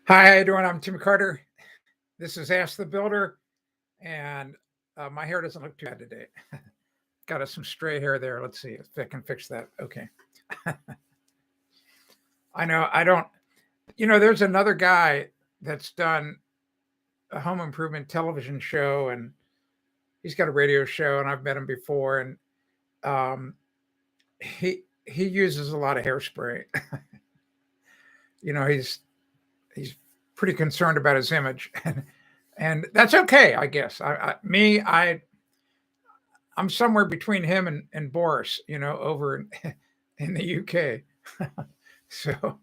Hi, how you doing? I'm Tim Carter. This is Ask the Builder, and my hair doesn't look too bad today. Got some stray hair there. Let's see if I can fix that. Okay. I know I don't. There's another guy that's done a home improvement television show, and he's got a radio show, and I've met him before, and um, he uses a lot of hairspray. He's pretty concerned about his image, and that's okay, I guess. I'm somewhere between him and Boris, over in the UK. So,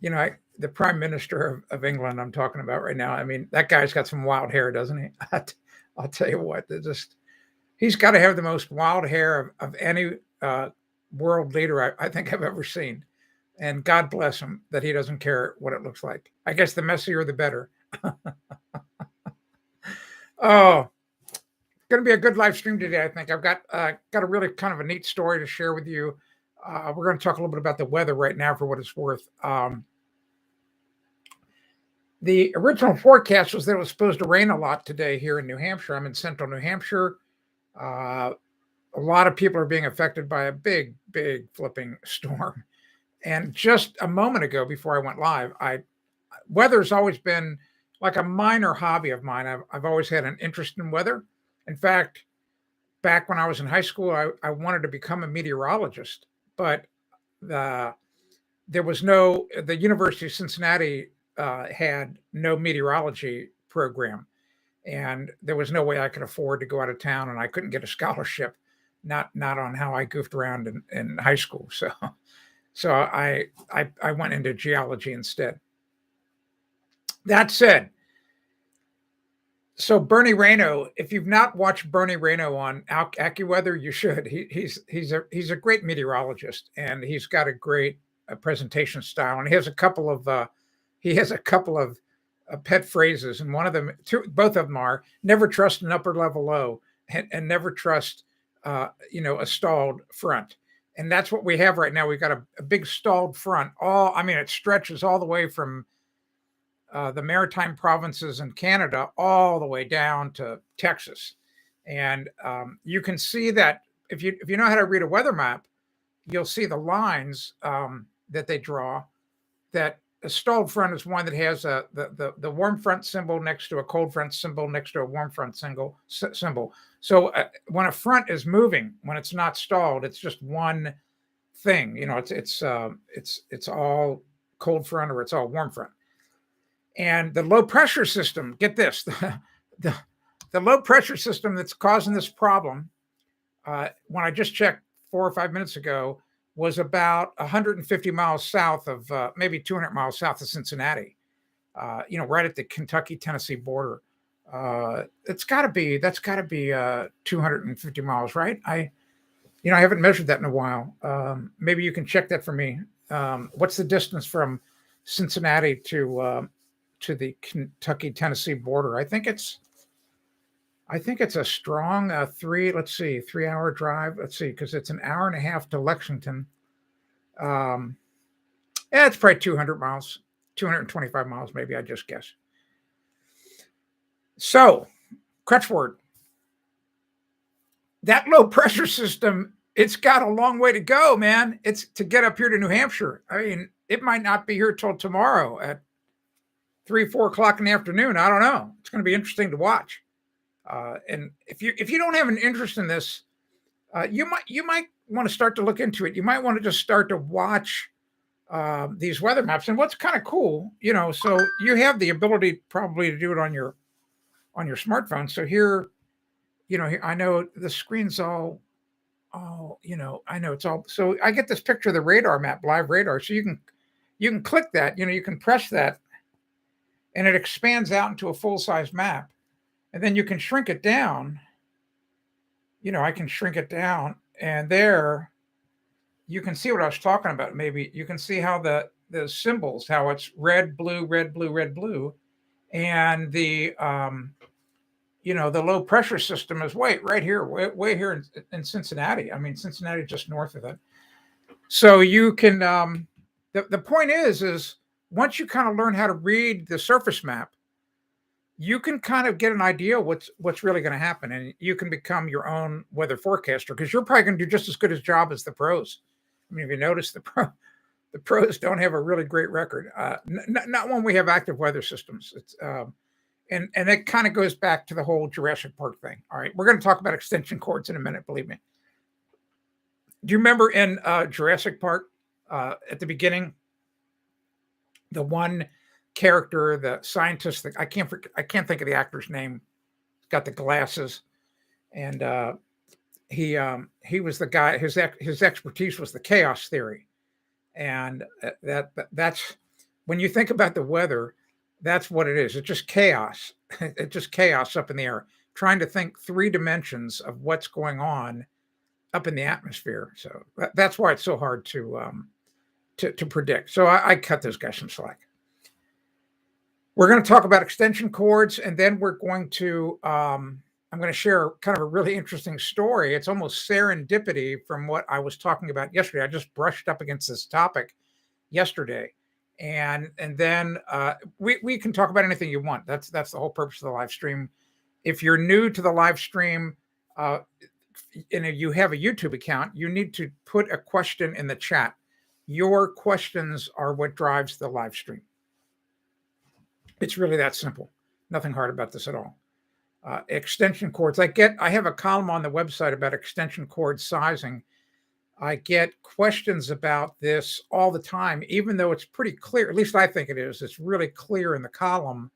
the Prime Minister of England, I'm talking about right now. I mean, that guy's got some wild hair, doesn't he? I'll tell you what, he's got to have the most wild hair of any world leader I think I've ever seen. And God bless him that he doesn't care what it looks like. I guess the messier, the better. Oh, going to be a good live stream today. I think I've got a really kind of a neat story to share with you. We're going to talk a little bit about the weather right now, for what it's worth. The original forecast was that it was supposed to rain a lot today here in New Hampshire. I'm in central New Hampshire. A lot of people are being affected by a big, big flipping storm. And just a moment ago, before I went live, weather's always been like a minor hobby of mine. I've always had an interest in weather. In fact, back when I was in high school, I wanted to become a meteorologist, but the University of Cincinnati had no meteorology program, and there was no way I could afford to go out of town, and I couldn't get a scholarship, not on how I goofed around in high school. So I went into geology instead. That said, so Bernie Rayno, if you've not watched Bernie Rayno on AccuWeather, you should. He's a great meteorologist, and he's got a great presentation style, and he has a couple of pet phrases, and both of them are never trust an upper level low, and never trust a stalled front. And that's what we have right now. We've got a big stalled front. It stretches all the way from the maritime provinces in Canada all the way down to Texas. And you can see that if you know how to read a weather map, you'll see the lines that they draw. That a stalled front is one that has the warm front symbol next to a cold front symbol next to a warm front symbol. So when a front is moving, when it's not stalled, it's just one thing. It's all cold front or it's all warm front. And the low pressure system, get this, the low pressure system that's causing this problem, when I just checked 4 or 5 minutes ago, was about 150 miles south of, maybe 200 miles south of Cincinnati, right at the Kentucky-Tennessee border. That's got to be 250 miles, right? I haven't measured that in a while. Maybe you can check that for me. What's the distance from Cincinnati to the Kentucky-Tennessee border? I think it's a strong 3-hour drive. Let's see, because it's an hour and a half to Lexington. Yeah, it's probably 200 miles, 225 miles, maybe, I just guess. So, Crutchword, that low pressure system, it's got a long way to go, man. It's to get up here to New Hampshire. I mean, it might not be here till tomorrow at 3-4 o'clock in the afternoon. I don't know. It's going to be interesting to watch. And if you don't have an interest in this, you might want to start to look into it. You might want to just start to watch these weather maps. And what's kind of cool, so you have the ability probably to do it on your smartphone. So here, here, I know the screen's all, I know it's all. So I get this picture of the radar map, live radar. So you can click that. You can press that, and it expands out into a full-size map. And then you can shrink it down. I can shrink it down, and there you can see what I was talking about. Maybe you can see how the symbols, how it's red, blue, red, blue, red, blue, and the the low pressure system is right here, way here in Cincinnati. I mean, Cincinnati just north of it. So you can. The point is once you kind of learn how to read the surface map, you can kind of get an idea what's really going to happen, and you can become your own weather forecaster because you're probably going to do just as good a job as the pros. I mean, if you notice, the pros don't have a really great record. Not when we have active weather systems. It's and it kind of goes back to the whole Jurassic Park thing. All right, we're going to talk about extension cords in a minute. Believe me. Do you remember in Jurassic Park at the beginning, the one character, the scientist, I can't think of the actor's name. He's got the glasses, and he was the guy. His expertise was the chaos theory, and that's when you think about the weather, that's what it is. It's just chaos. It's just chaos up in the air, trying to think 3 dimensions of what's going on up in the atmosphere. So that's why it's so hard to predict. So I cut those guys some slack. We're going to talk about extension cords, and then we're going to I'm going to share kind of a really interesting story. It's almost serendipity from what I was talking about yesterday. I just brushed up against this topic yesterday, and then we can talk about anything you want. That's the whole purpose of the live stream. If you're new to the live stream, and you have a YouTube account, you need to put a question in the chat. Your questions are what drives the live stream. It's really that simple. Nothing hard about this at all. Extension cords. I have a column on the website about extension cord sizing. I get questions about this all the time, even though it's pretty clear. At least I think it is. It's really clear in the column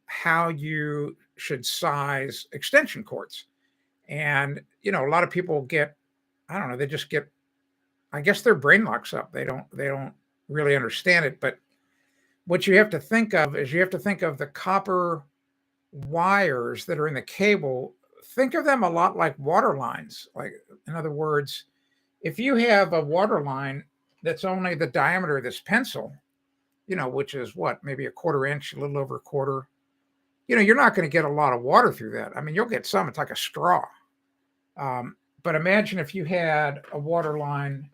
how you should size extension cords. And, a lot of people get, I don't know, they just get, I guess their brain locks up. They don't really understand it. But what you have to think of is you have to think of the copper wires that are in the cable. Think of them a lot like water lines. Like, in other words, if you have a water line that's only the diameter of this pencil, which is what, maybe a 1/4 inch, a little over a quarter, you're not going to get a lot of water through that. I mean, you'll get some, it's like a straw. But imagine if you had a water line,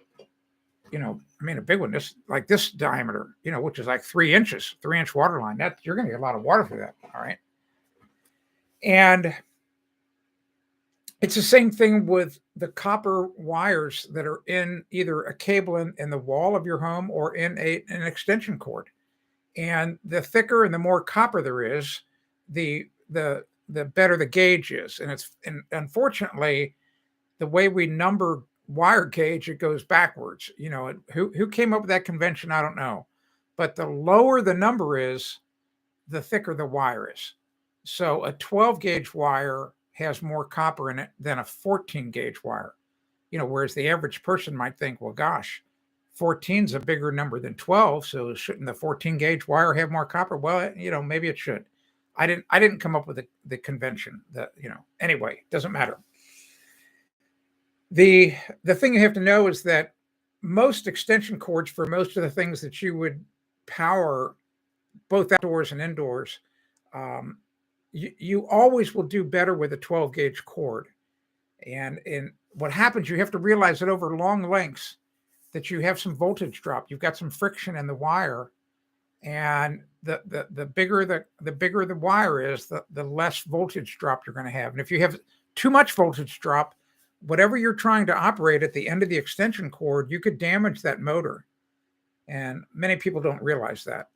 a big one, like this diameter, which is like 3 inches, 3-inch water line. That you're going to get a lot of water through that. All right. And it's the same thing with the copper wires that are in either a cable in the wall of your home or in an extension cord. And the thicker and the more copper there is, the better the gauge is. And unfortunately, the way we number wire gauge, it goes backwards. Who came up with that convention? I don't know. But the lower the number is, the thicker the wire is. So a 12 gauge wire has more copper in it than a 14 gauge wire. Whereas the average person might think, well, gosh, 14 is a bigger number than 12, so shouldn't the 14 gauge wire have more copper? Well, maybe it should. I didn't come up with the convention that, anyway, it doesn't matter. The thing you have to know is that most extension cords for most of the things that you would power, both outdoors and indoors, you always will do better with a 12 gauge cord. And what happens, you have to realize that over long lengths that you have some voltage drop. You've got some friction in the wire, and the bigger the wire is, the less voltage drop you're going to have. And if you have too much voltage drop, whatever you're trying to operate at the end of the extension cord, you could damage that motor. And many people don't realize that.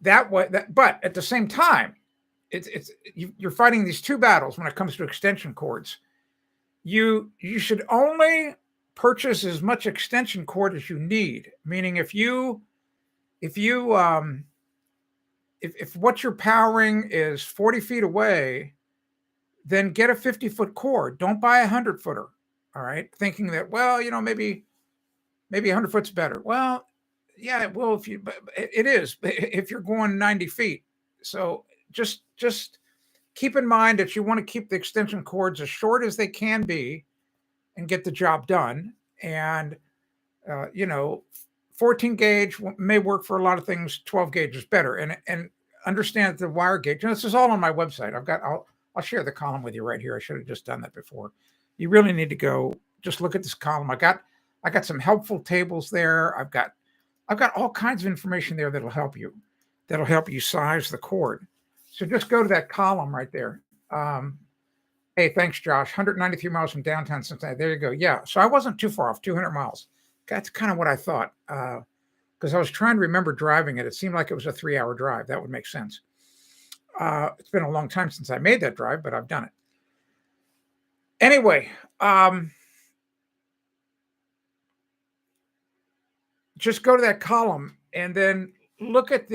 But at the same time, you're fighting these two battles when it comes to extension cords. You should only purchase as much extension cord as you need. Meaning, if what you're powering is 40 feet away, then get a 50-foot cord. Don't buy a 100-footer. All right, thinking that, well, maybe 100 foot's better. Well, yeah, it will it is if you're going 90 feet. So just keep in mind that you want to keep the extension cords as short as they can be and get the job done. And 14 gauge may work for a lot of things. 12 gauge is better. And understand that the wire gauge, and this is all on my website. I'll share the column with you right here. I should have just done that before. You really need to go just look at this column. I got some helpful tables there. I've got I've got all kinds of information there that'll help you. That'll help you size the cord. So just go to that column right there. Hey, thanks, Josh. 193 miles from downtown Cincinnati. There you go. Yeah. So I wasn't too far off, 200 miles. That's kind of what I thought. Because I was trying to remember driving it. It seemed like it was a 3-hour drive. That would make sense. It's been a long time since I made that drive, but I've done it. Anyway, just go to that column and then look at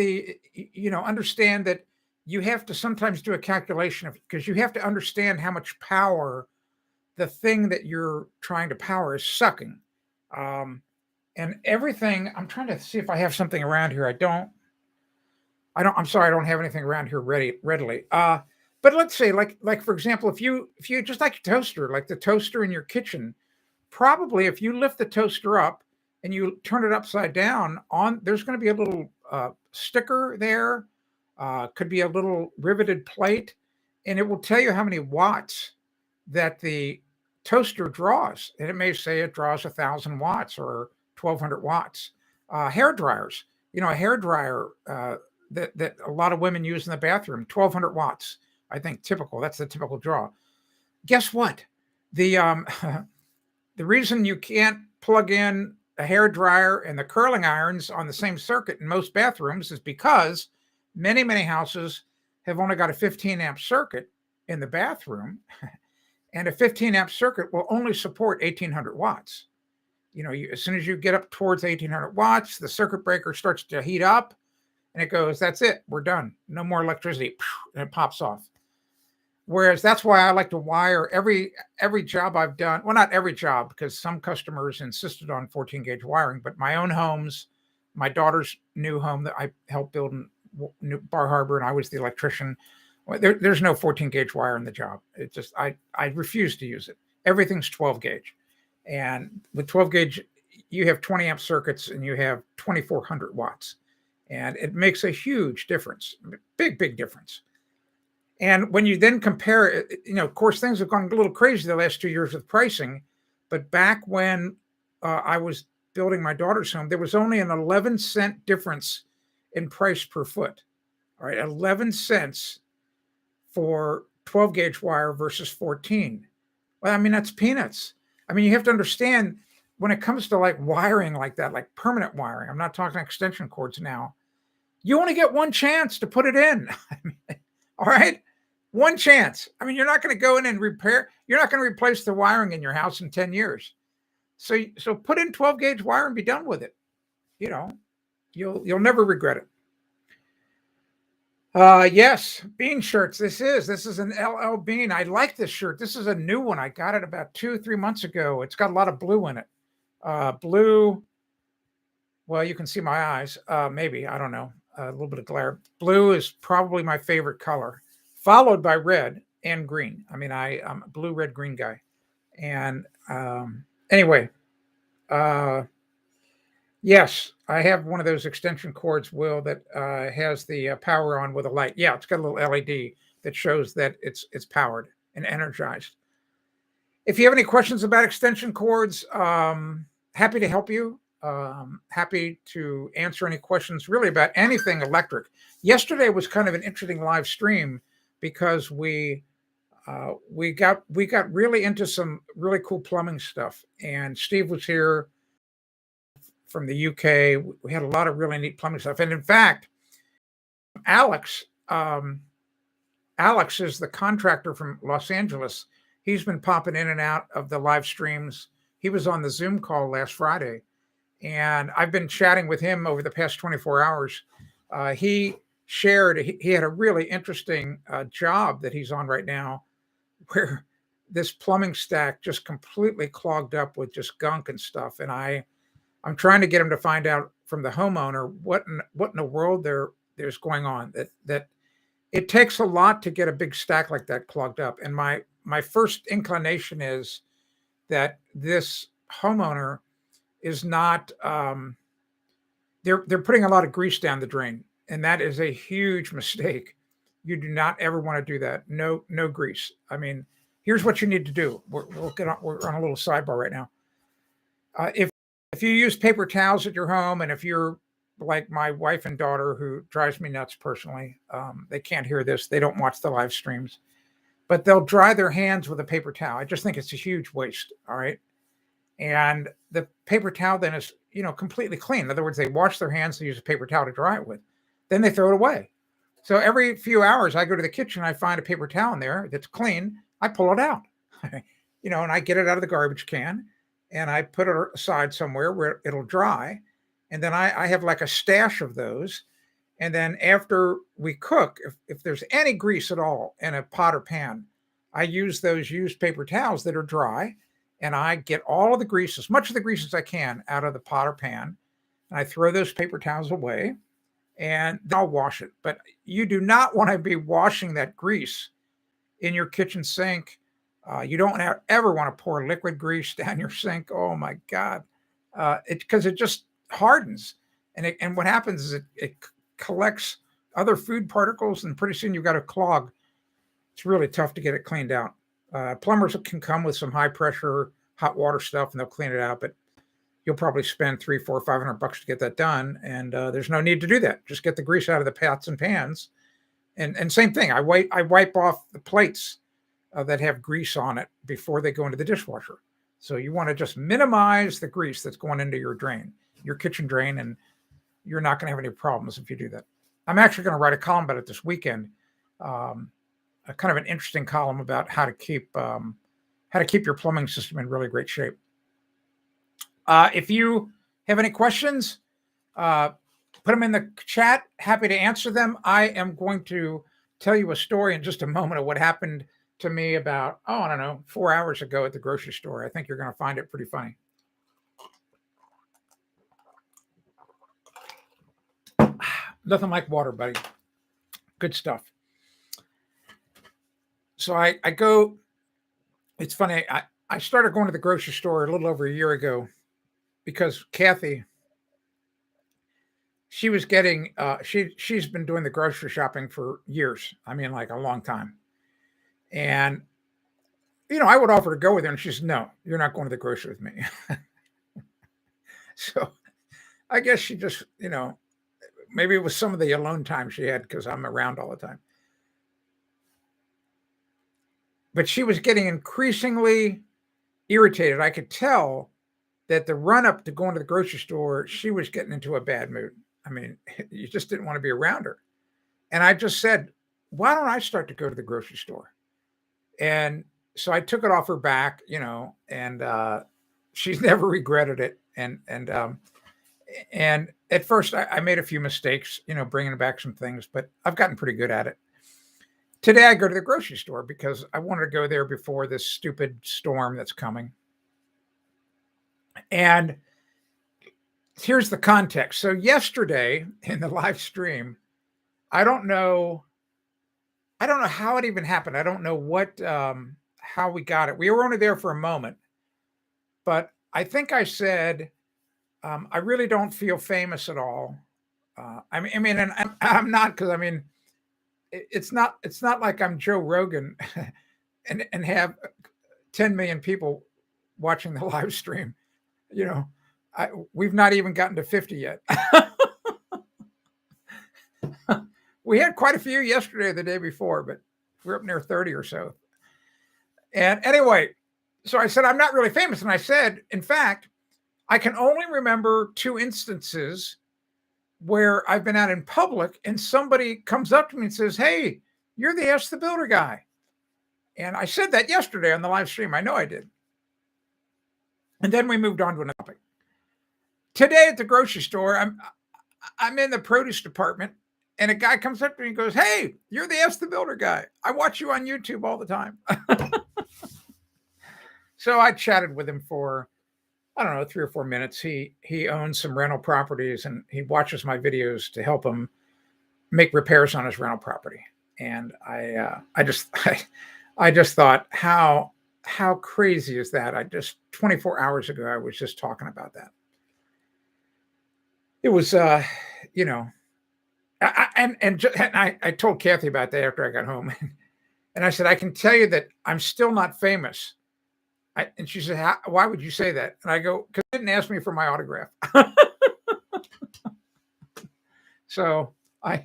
understand that you have to sometimes do a calculation because you have to understand how much power the thing that you're trying to power is sucking. And everything, I'm trying to see if I have something around here. I'm sorry, I don't have anything around here readily. But let's say like for example, if you just like a toaster, like the toaster in your kitchen, probably if you lift the toaster up and you turn it upside down, there's going to be a little sticker there, could be a little riveted plate, and it will tell you how many watts that the toaster draws. And it may say it draws 1,000 watts or 1,200 watts. Hair dryers, a hair dryer that a lot of women use in the bathroom, 1,200 watts. I think typical. That's the typical draw. Guess what? The the reason you can't plug in a hair dryer and the curling irons on the same circuit in most bathrooms is because many, many houses have only got a 15 amp circuit in the bathroom, and a 15 amp circuit will only support 1,800 watts. As soon as you get up towards 1,800 watts, the circuit breaker starts to heat up and it goes, that's it, we're done. No more electricity. And it pops off. Whereas that's why I like to wire every job I've done. Well, not every job, because some customers insisted on 14 gauge wiring, but my own homes, my daughter's new home that I helped build in Bar Harbor, and I was the electrician. There's no 14 gauge wire in the job. It just, I refuse to use it. Everything's 12 gauge. And with 12 gauge, you have 20 amp circuits and you have 2,400 watts. And it makes a huge difference, big, big difference. And when you then compare it, of course, things have gone a little crazy the last 2 years with pricing. But back when I was building my daughter's home, there was only an 11-cent difference in price per foot. All right, 11 cents for 12 gauge wire versus 14. Well, I mean, that's peanuts. I mean, you have to understand when it comes to like wiring like that, like permanent wiring, I'm not talking extension cords now. You only get one chance to put it in. All right. One chance. I mean, you're not going to go in and repair. You're not going to replace the wiring in your house in 10 years. So put in 12 gauge wire and be done with it. You'll never regret it. Yes, bean shirts. This is an LL Bean. I like this shirt. This is a new one. I got it about 2-3 months ago. It's got a lot of blue in it. Blue. Well, you can see my eyes. Maybe, I don't know. A little bit of glare. Blue is probably my favorite color, followed by red and green. I mean, I'm a blue, red, green guy. And anyway, yes, I have one of those extension cords, Will, that has the power on with a light. Yeah, it's got a little LED that shows that it's powered and energized. If you have any questions about extension cords, happy to help you. Happy to answer any questions really about anything electric. Yesterday was kind of an interesting live stream because we got really into some really cool plumbing stuff, and Steve was here from the UK. We had a lot of really neat plumbing stuff, and in fact, Alex is the contractor from Los Angeles. He's been popping in and out of the live streams. He was on the Zoom call last Friday, and I've been chatting with him over the past 24 hours. He shared, he had a really interesting job that he's on right now, where this plumbing stack just completely clogged up with just gunk and stuff. And I'm trying to get him to find out from the homeowner what in the world there's going on. That it takes a lot to get a big stack like that clogged up. And my first inclination is that this homeowner is not. They're putting a lot of grease down the drain, and that is a huge mistake. You do not ever want to do that. No grease. I mean, here's what you need to do. We're on a little sidebar right now. If If you use paper towels at your home, and if you're like my wife and daughter, who drives me nuts personally, they can't hear this. They don't watch the live streams, but they'll dry their hands with a paper towel. I just think it's a huge waste. All right. And the paper towel then is, completely clean. In other words, they wash their hands, they use a paper towel to dry it with. Then they throw it away. So every few hours, I go to the kitchen, I find a paper towel in there that's clean. I pull it out, and I get it out of the garbage can, and I put it aside somewhere where it'll dry. And then I have like a stash of those. And then after we cook, if there's any grease at all in a pot or pan, I use those used paper towels that are dry, and I get all of the grease, as much of the grease as I can, out of the pot or pan. And I throw those paper towels away, and then I'll wash it. But you do not want to be washing that grease in your kitchen sink. You don't ever want to pour liquid grease down your sink. Oh my God. Because it just hardens. And what happens is it collects other food particles, and pretty soon you've got a clog. It's really tough to get it cleaned out. Plumbers can come with some high pressure hot water stuff, and they'll clean it out, but you'll probably spend $300, $400, $500 to get that done. And there's no need to do that. Just get the grease out of the pots and pans. And same thing. I wipe off the plates that have grease on it before they go into the dishwasher. So you want to just minimize the grease that's going into your drain, your kitchen drain, and you're not going to have any problems if you do that. I'm actually going to write a column about it this weekend. A kind of an interesting column about how to keep your plumbing system in really great shape. If you have any questions, put them in the chat. Happy to answer them. I am going to tell you a story in just a moment of what happened to me about, I don't know, 4 hours ago at the grocery store. I think you're going to find it pretty funny. Nothing like water, buddy. Good stuff. So I go, it's funny. I started going to the grocery store a little over a year ago because Kathy, she was getting, she's been doing the grocery shopping for years. I mean, like a long time. And, I would offer to go with her, and she said, no, you're not going to the grocery with me. So I guess she just, maybe it was some of the alone time she had because I'm around all the time. But she was getting increasingly irritated. I could tell that the run up to going to the grocery store, she was getting into a bad mood. I mean, you just didn't want to be around her. And I just said, why don't I start to go to the grocery store? And so I took it off her back, and she's never regretted it. And at first I made a few mistakes, bringing back some things, but I've gotten pretty good at it. Today I go to the grocery store because I wanted to go there before this stupid storm that's coming. And here's the context. So yesterday in the live stream, I don't know how it even happened. I don't know how we got it. We were only there for a moment, but I think I said, I really don't feel famous at all. I mean, and I'm not, because it's not like I'm Joe Rogan and have 10 million people watching the live stream. We've not even gotten to 50 yet. We had quite a few yesterday or the day before, but we're up near 30 or so. And anyway, so I said, I'm not really famous. And I said, in fact, I can only remember 2 instances where I've been out in public and somebody comes up to me and says, hey, you're the Ask the Builder guy. And I said that yesterday on the live stream. I know I did. And then we moved on to another topic. Today at the grocery store, I'm in the produce department, and a guy comes up to me and goes, hey, you're the Ask the Builder guy. I watch you on YouTube all the time. So I chatted with him for, I don't know, 3 or 4 minutes. He owns some rental properties, and he watches my videos to help him make repairs on his rental property. And I just thought, how crazy is that? 24 hours ago, I was just talking about that. It was, I told Kathy about that after I got home. And I said, I can tell you that I'm still not famous, And she said, why would you say that? And I go, because they didn't ask me for my autograph. So I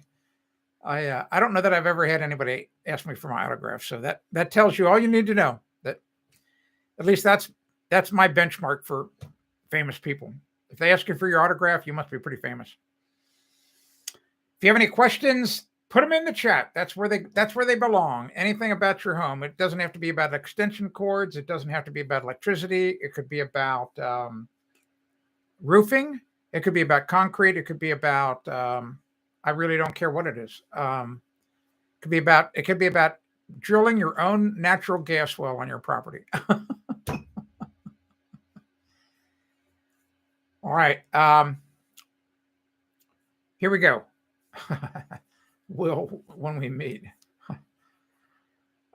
don't know that I've ever had anybody ask me for my autograph. So that tells you all you need to know. That at least that's my benchmark for famous people. If they ask you for your autograph, you must be pretty famous. If you have any questions, put them in the chat. That's where they belong. Anything about your home. It doesn't have to be about extension cords. It doesn't have to be about electricity. It could be about roofing. It could be about concrete. It could be about I really don't care what it is. It could be about drilling your own natural gas well on your property. All right. Here we go. When we meet.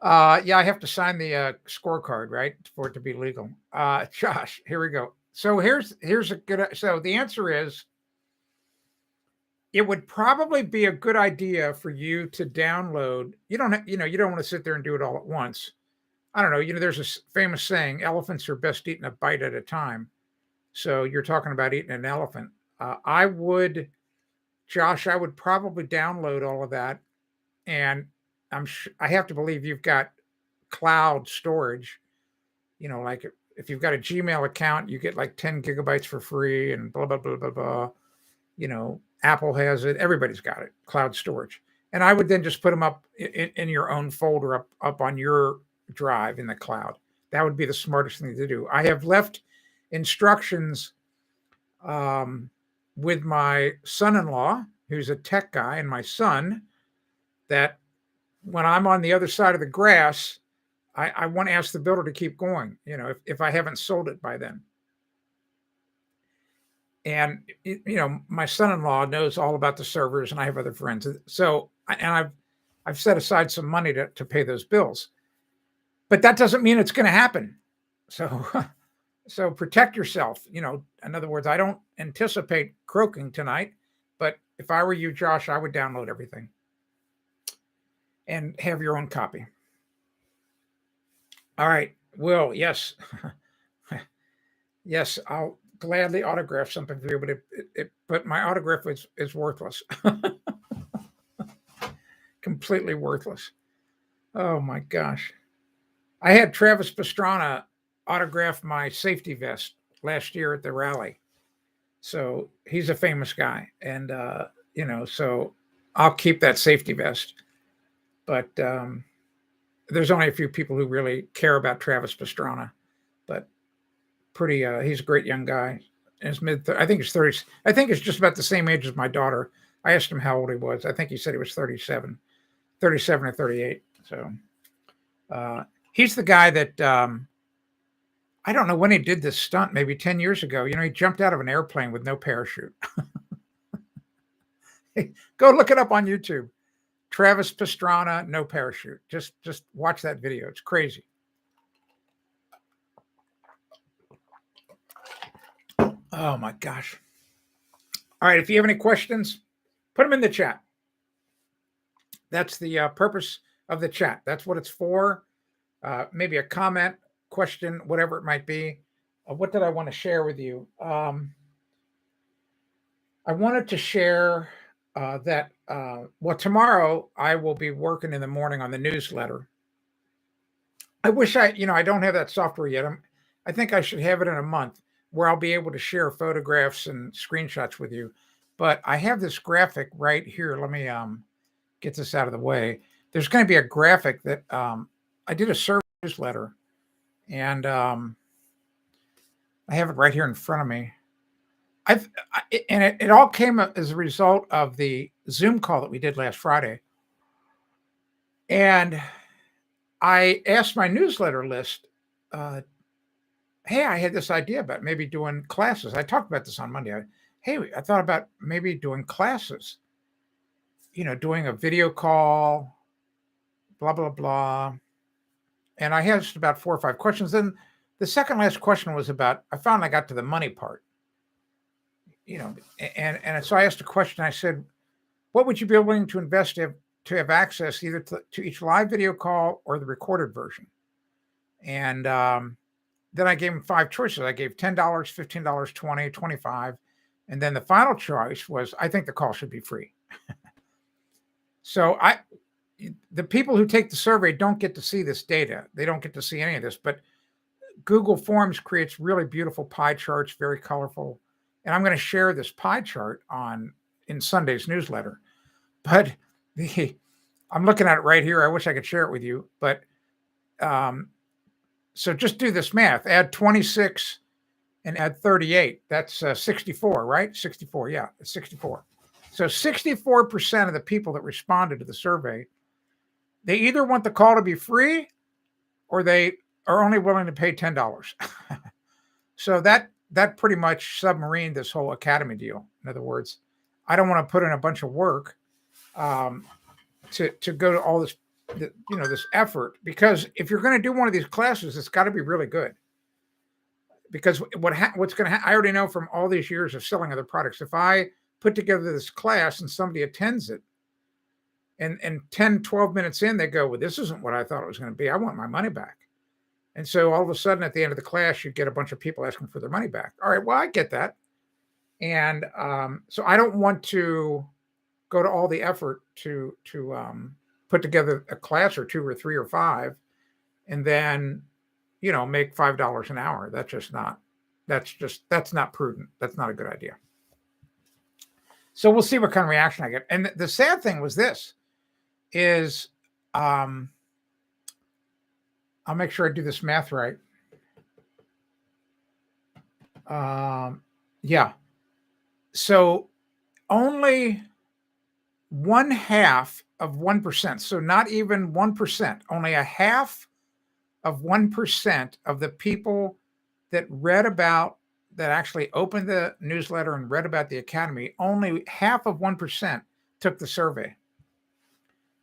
Yeah, I have to sign the scorecard, right, for it to be legal. Josh, here we go. So here's a good. So the answer is, it would probably be a good idea for you to download. You don't want to sit there and do it all at once. I don't know. There's a famous saying: elephants are best eaten a bite at a time. So you're talking about eating an elephant. Josh, I would probably download all of that, and I have to believe you've got cloud storage. Like if you've got a Gmail account, you get like 10 gigabytes for free, and blah blah blah blah blah. Apple has it. Everybody's got it. Cloud storage, and I would then just put them up in your own folder up on your drive in the cloud. That would be the smartest thing to do. I have left instructions with my son-in-law, who's a tech guy, and my son, that when I'm on the other side of the grass, I want to ask the builder to keep going, if I haven't sold it by then. And, my son-in-law knows all about the servers, and I have other friends. So, and I've set aside some money to pay those bills, but that doesn't mean it's going to happen. So, so protect yourself. In other words, I don't anticipate croaking tonight, but if I were you, Josh, I would download everything and have your own copy. All right. Will, yes. Yes, I'll gladly autograph something for you, but my autograph is worthless. Completely worthless. Oh my gosh. I had Travis Pastrana autograph my safety vest last year at the rally. So he's a famous guy. And, so I'll keep that safety vest. But there's only a few people who really care about Travis Pastrana. But he's a great young guy. In his I think he's 30. I think he's just about the same age as my daughter. I asked him how old he was. I think he said he was 37 or 38. So he's the guy that I don't know when he did this stunt, maybe 10 years ago. He jumped out of an airplane with no parachute. Go look it up on YouTube. Travis Pastrana, no parachute. Just watch that video. It's crazy. Oh my gosh. All right. If you have any questions, put them in the chat. That's the purpose of the chat. That's what it's for. Maybe a comment, question, whatever it might be. What did I want to share with you? I wanted to share that, tomorrow I will be working in the morning on the newsletter. I wish I don't have that software yet. I think I should have it in a month, where I'll be able to share photographs and screenshots with you. But I have this graphic right here. Let me get this out of the way. There's going to be a graphic that I did a survey newsletter, and I have it right here in front of me. It all came as a result of the Zoom call that we did last Friday. And I asked my newsletter list, hey, I had this idea about maybe doing classes. I talked about this on Monday. I thought about maybe doing classes, doing a video call, blah, blah, blah. And I had just about 4 or 5 questions. Then the second last question was about, I found I got to the money part, and so I asked a question. I said, what would you be willing to invest to have access either to each live video call or the recorded version? And then I gave them 5 choices. I gave $10, $15, 20, 25. And then the final choice was, I think the call should be free. So the people who take the survey don't get to see this data. They don't get to see any of this, but Google Forms creates really beautiful pie charts, very colorful. And I'm going to share this pie chart in Sunday's newsletter. But I'm looking at it right here. I wish I could share it with you, but so just do this math. Add 26 and add 38. That's 64, right? 64. Yeah, 64. So 64% of the people that responded to the survey, they either want the call to be free or they are only willing to pay $10. So that pretty much submarined this whole academy deal. In other words, I don't want to put in a bunch of work to go to all this, this effort, because if you're going to do one of these classes, it's got to be really good. Because what's going to I already know from all these years of selling other products, if I put together this class and somebody attends it, and 10, 12 minutes in, they go, well, this isn't what I thought it was going to be. I want my money back. And so all of a sudden at the end of the class, you get a bunch of people asking for their money back. All right, well, I get that. And so I don't want to go to all the effort to put together a class or 2 or 3 or 5 and then, make $5 an hour. That's not prudent. That's not a good idea. So we'll see what kind of reaction I get. And the sad thing was this is, I'll make sure I do this math right. Yeah. So only 1/2 of 1%. So not even 1%, only 1/2 of 1% of the people that actually opened the newsletter and read about the academy, only 1/2 of 1% took the survey.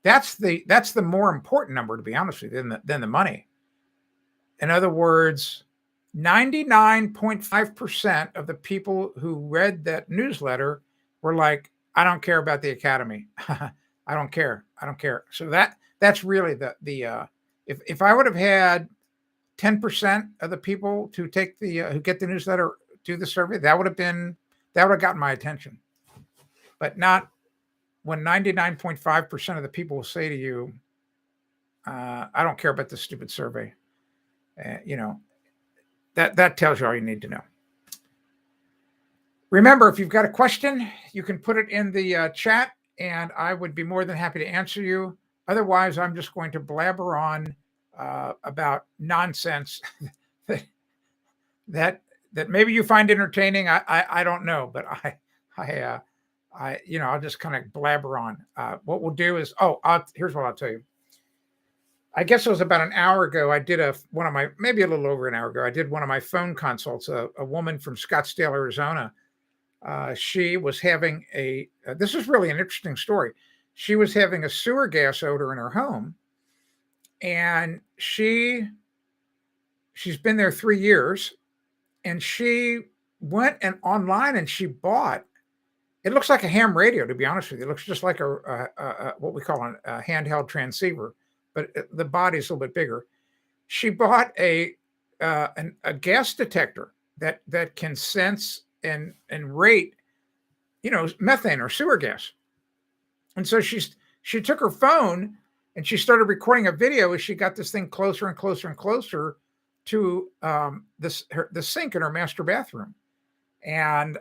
That's the more important number, to be honest with you, than the money. In other words, 99.5% of the people who read that newsletter were like, I don't care about the academy. I don't care. So that's really the if I would have had 10% of the people to take who get the newsletter do the survey, that would have gotten my attention. But not when 99.5% of the people will say to you, I don't care about this stupid survey. That tells you all you need to know. Remember, if you've got a question, you can put it in the chat, and I would be more than happy to answer you. Otherwise, I'm just going to blabber on about nonsense that maybe you find entertaining. I don't know, but I'll just kind of blabber on. What we'll do is, here's what I'll tell you. I guess it was about an hour ago. I did maybe a little over an hour ago, I did one of my phone consults. A woman from Scottsdale, Arizona. She was having this is really an interesting story. She was having a sewer gas odor in her home, and she's been there 3 years, and she went online and she bought, it looks like a ham radio, to be honest with you. It looks just like a what we call a handheld transceiver, but the body's a little bit bigger. She bought a gas detector that can sense and rate, methane or sewer gas. And so she took her phone and she started recording a video as she got this thing closer and closer and closer to the sink in her master bathroom. And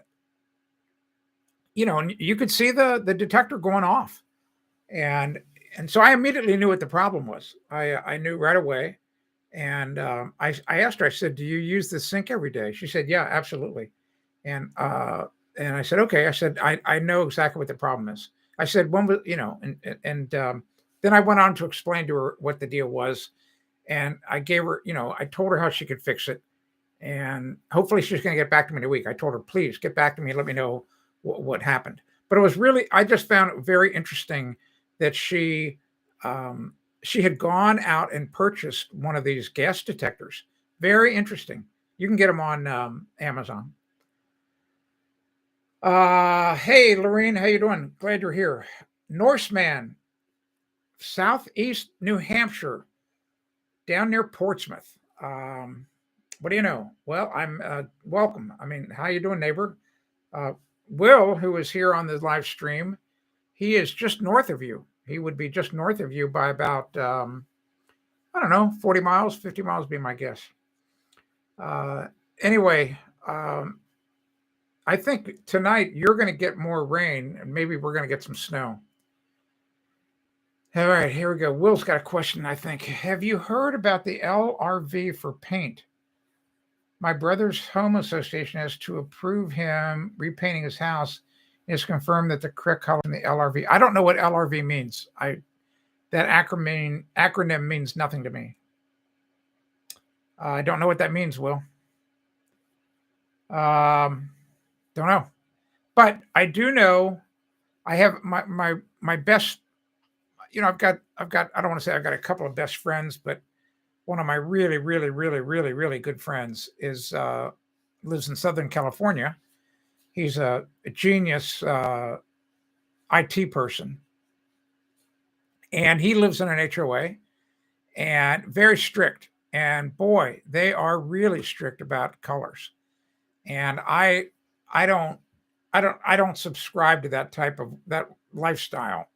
you could see the detector going off. And so I immediately knew what the problem was. I knew right away. And I asked her, I said, do you use the sink every day? She said, yeah, absolutely. And I said, okay. I said, I know exactly what the problem is. I said, when was, then I went on to explain to her what the deal was. And I gave her, I told her how she could fix it. And hopefully she's going to get back to me in a week. I told her, please get back to me and let me know what happened. But it was really, I just found it very interesting that she had gone out and purchased one of these gas detectors. Very interesting. You can get them on Amazon. Hey, Lorene, how you doing? Glad you're here. Norseman, Southeast New Hampshire, down near Portsmouth. What do you know? Well, I'm welcome. I mean, how you doing, neighbor? Uh, Will, who is here on the live stream, he is just north of you. He would be just north of you by about I don't know, 40 miles, 50 miles be my guess. Uh, anyway, um, I think tonight you're going to get more rain, and maybe we're going to get some snow. All right, here we go. Will's got a question, I think. Have you heard about the LRV for paint? My brother's home association has to approve him repainting his house. It's confirmed that the correct color in the LRV. I don't know what LRV means. That acronym means nothing to me. I don't know what that means, Will. Don't know, but I do know I have my best. I've got. I don't want to say I've got a couple of best friends, but one of my really, really, really, really, really good friends is lives in Southern California. He's a genius IT person, and he lives in an HOA and very strict. And boy, they are really strict about colors. And I don't subscribe to that type of that lifestyle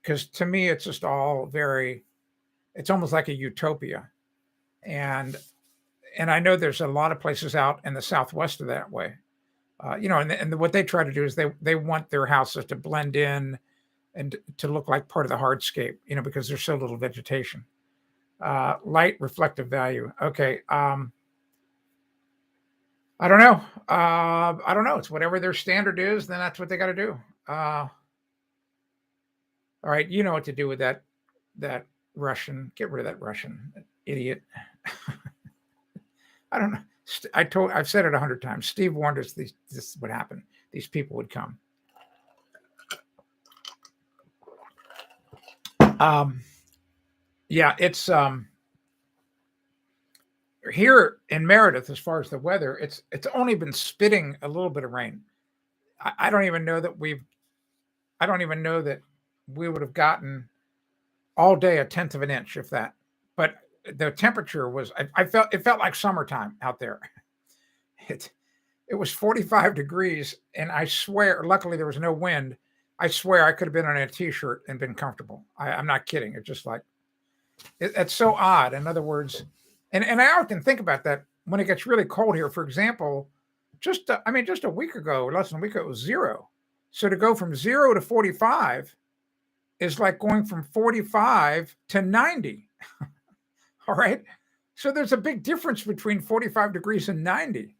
because to me it's just all very. It's almost like a utopia, and I know there's a lot of places out in the Southwest of that way. And what they try to do is they want their houses to blend in and to look like part of the hardscape, because there's so little vegetation. Light reflective value. Okay. I don't know. I don't know. It's whatever their standard is, then that's what they got to do. All right, you know what to do with that Russian. Get rid of that Russian idiot. I don't know. I've said it 100 times. Steve warned us this would happen. These people would come. Yeah, it's here in Meredith. As far as the weather, it's only been spitting a little bit of rain. I don't even know that I don't even know that we would have gotten all day a tenth of an inch, if that. But the temperature was. I felt it felt like summertime out there. It it was 45 degrees, and I swear, luckily there was no wind. I swear I could have been in a t-shirt and been comfortable. I'm not kidding. It's just like it's so odd. In other words, and I often think about that when it gets really cold here. For example, just a week ago, less than a week ago, it was zero. So to go from 0 to 45 is like going from 45 to 90. All right. So there's a big difference between 45 degrees and 90.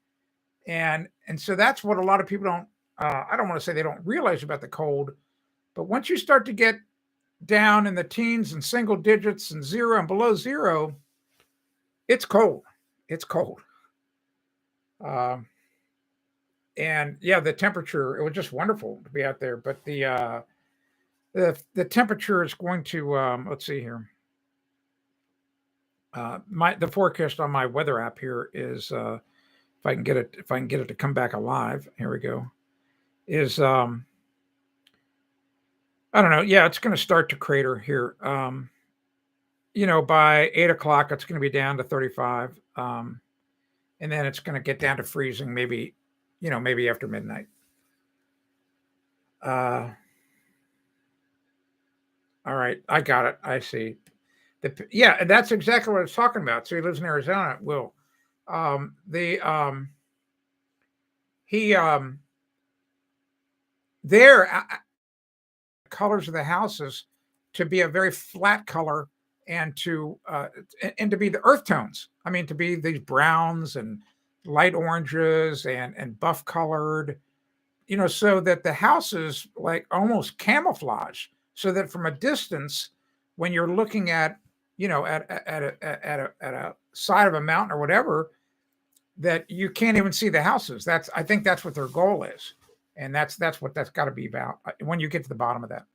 And so that's what a lot of people don't. I don't want to say they don't realize about the cold, but once you start to get down in the teens and single digits and zero and below zero, it's cold. It's cold. Um, and yeah, the temperature, it was just wonderful to be out there. But the temperature is going to let's see here. The forecast on my weather app here is if I can get it to come back alive. Here we go. Is I don't know. Yeah, it's going to start to crater here. By 8 o'clock, it's going to be down to 35. And then it's going to get down to freezing maybe, maybe after midnight. Uh, all right. I got it. I see. Yeah, that's exactly what I was talking about. So he lives in Arizona. Will, the, he, there, colors of the houses to be a very flat color and to be the earth tones. I mean, to be these browns and light oranges and buff colored, so that the house is like almost camouflage, so that from a distance, when you're looking at, at a side of a mountain or whatever, that you can't even see the houses. I think that's what their goal is, and that's what that's got to be about when you get to the bottom of that.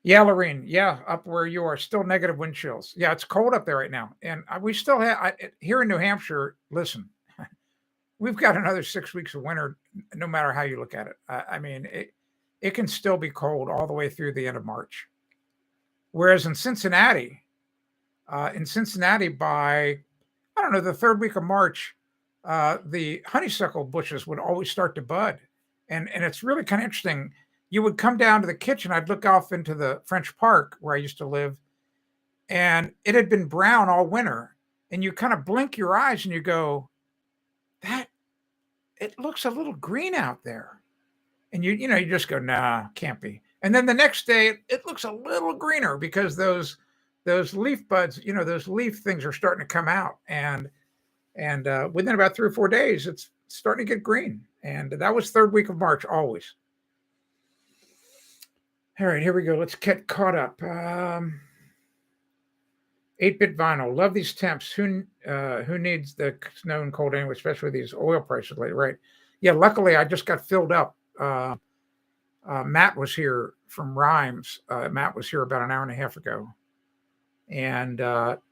Yeah, Lorene. Yeah, up where you are, still negative wind chills. Yeah, it's cold up there right now, and we still have here in New Hampshire. Listen, we've got another 6 weeks of winter, no matter how you look at it. I mean, it can still be cold all the way through the end of March. Whereas in Cincinnati, by I I don't know, the third week of March, the honeysuckle bushes would always start to bud. And it's really kind of interesting. You would come down to the kitchen, I'd look off into the French Park where I used to live, and it had been brown all winter. And you kind of blink your eyes and you go, that it looks a little green out there. And you just go, nah, can't be. And then the next day it looks a little greener because those leaf buds, those leaf things are starting to come out. And within about 3 or 4 days, it's starting to get green. And that was third week of March, always. All right, here we go. Let's get caught up. 8-bit vinyl. Love these temps. Who needs the snow and cold anyway, especially with these oil prices lately, right? Yeah, luckily I just got filled up. Matt was here from Rhymes. Matt was here about an hour and a half ago and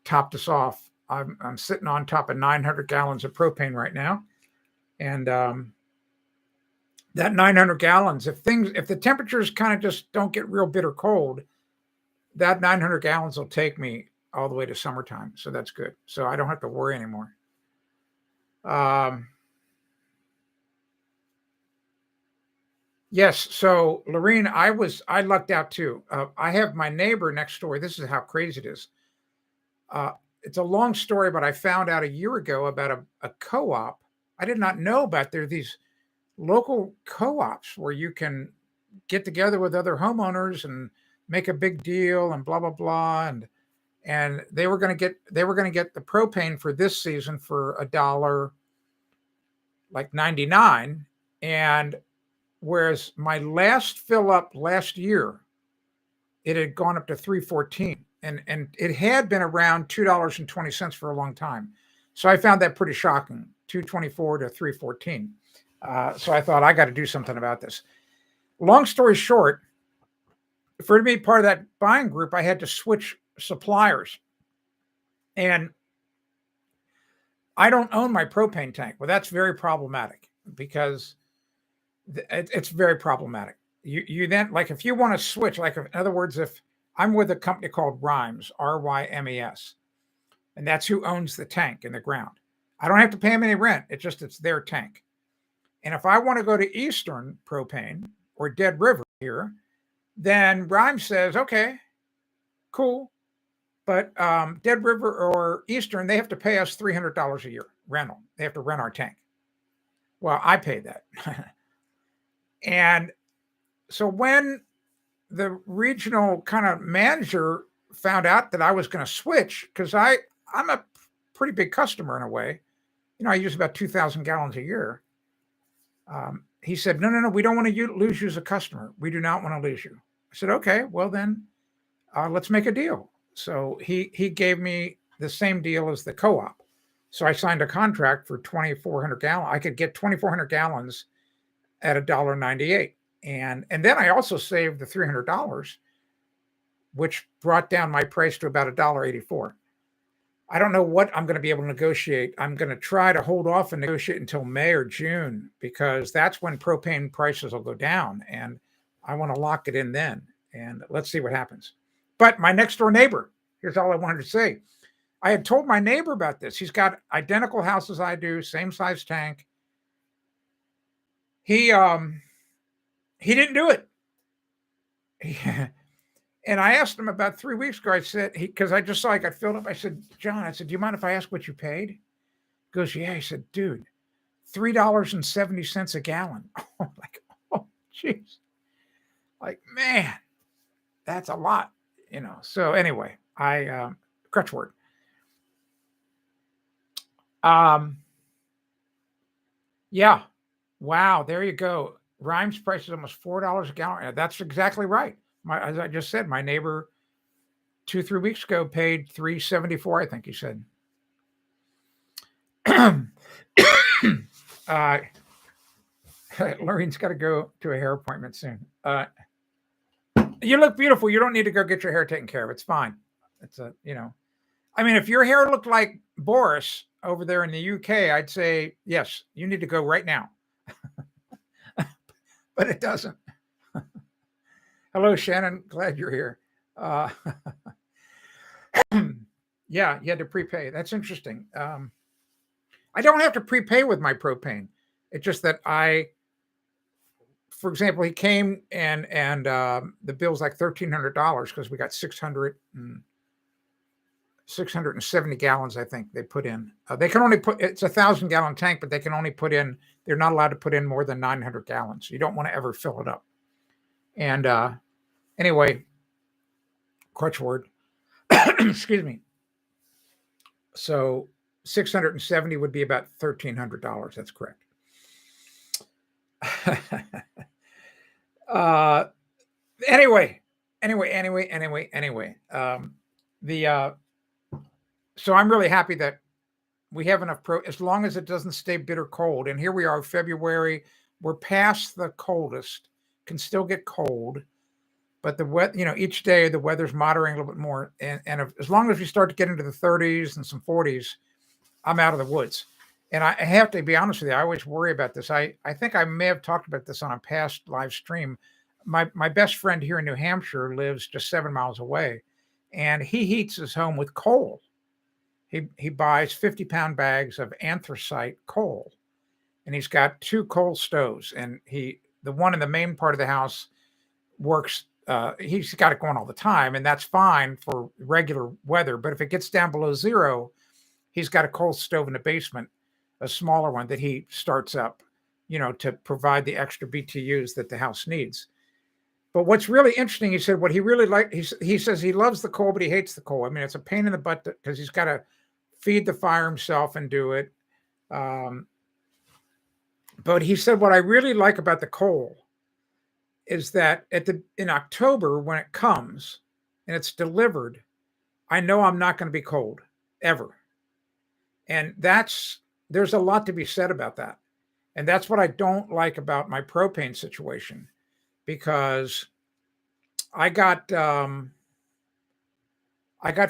topped us off. I'm sitting on top of 900 gallons of propane right now. And that 900 gallons, if the temperatures kind of just don't get real bitter cold, that 900 gallons will take me all the way to summertime. So that's good. So I don't have to worry anymore. Yes. So Lorene, I lucked out too. I have my neighbor next door. This is how crazy it is. It's a long story, but I found out a year ago about a co-op. I did not know about there are these local co-ops where you can get together with other homeowners and make a big deal and blah blah blah. And they were going to get the propane for this season for $1 like 99. And whereas my last fill up last year, it had gone up to 3.14, and it had been around $2.20 for a long time. So I found that pretty shocking, 2.24 to 3.14. So I thought I got to do something about this. Long story short, for to be part of that buying group, I had to switch suppliers, and I don't own my propane tank. Well, that's very problematic because it's very problematic. You then, like, if you want to switch, like, in other words, if I'm with a company called Rhymes, Rymes, and that's who owns the tank in the ground, I don't have to pay them any rent. It's their tank. And if I want to go to Eastern Propane or Dead River here, then Rhymes says, okay, cool. But Dead River or Eastern, they have to pay us $300 a year rental. They have to rent our tank. Well, I pay that. And so when the regional kind of manager found out that I was going to switch, because I'm a pretty big customer in a way, I use about 2,000 gallons a year. He said, no, we don't want to lose you as a customer. We do not want to lose you. I said, okay, well then let's make a deal. So he gave me the same deal as the co-op. So I signed a contract for 2,400 gallons. I could get 2,400 gallons at $1.98. And then I also saved the $300, which brought down my price to about $1.84. I don't know what I'm going to be able to negotiate. I'm going to try to hold off and negotiate until May or June, because that's when propane prices will go down, and I want to lock it in then. And let's see what happens. But my next door neighbor, here's all I wanted to say. I had told my neighbor about this. He's got identical house as I do, same size tank. He didn't do it. And I asked him about 3 weeks ago. I said, because I just saw I got filled up. I said, John, I said, do you mind if I ask what you paid? He goes, yeah. He said, dude, $3.70 a gallon. Like, oh, jeez. Like, man, that's a lot, So anyway, crutch word. Yeah. Wow. There you go. Rhymes price is almost $4 a gallon. That's exactly right. As I just said, my neighbor 2-3 weeks ago paid $3.74, I think he said. Lorene's got to go to a hair appointment soon. You look beautiful. You don't need to go get your hair taken care of. It's fine. It's I mean, if your hair looked like Boris over there in the UK, I'd say, yes, you need to go right now. But it doesn't. Hello, Shannon. Glad you're here. Yeah, you had to prepay. That's interesting. I don't have to prepay with my propane. It's just that for example, he came and the bill's like $1,300 because we got 670 gallons, I think they put in. They can only it's 1,000-gallon tank, but they can only put in, they're not allowed to put in more than 900 gallons. You don't want to ever fill it up. And anyway, crutch word, excuse me. So 670 would be about $1,300. That's correct. Anyway. So I'm really happy that we have enough as long as it doesn't stay bitter cold. And here we are, February. We're past the coldest. Can still get cold, but the weather, each day the weather's moderating a little bit more. And as long as we start to get into the 30s and some 40s, I'm out of the woods. And I have to be honest with you, I always worry about this. I think I may have talked about this on a past live stream. My best friend here in New Hampshire lives just 7 miles away, and he heats his home with coal. He buys 50-pound bags of anthracite coal, and he's got 2 coal stoves. And the one in the main part of the house works. He's got it going all the time, and that's fine for regular weather. But if it gets down below zero, he's got a coal stove in the basement, a smaller one that he starts up, to provide the extra BTUs that the house needs. But what's really interesting, he said, what he really liked, he says he loves the coal, but he hates the coal. I mean, it's a pain in the butt because he's got to feed the fire himself and do it. But he said, what I really like about the coal is that in October, when it comes and it's delivered, I know I'm not going to be cold ever. And there's a lot to be said about that. And that's what I don't like about my propane situation, because I got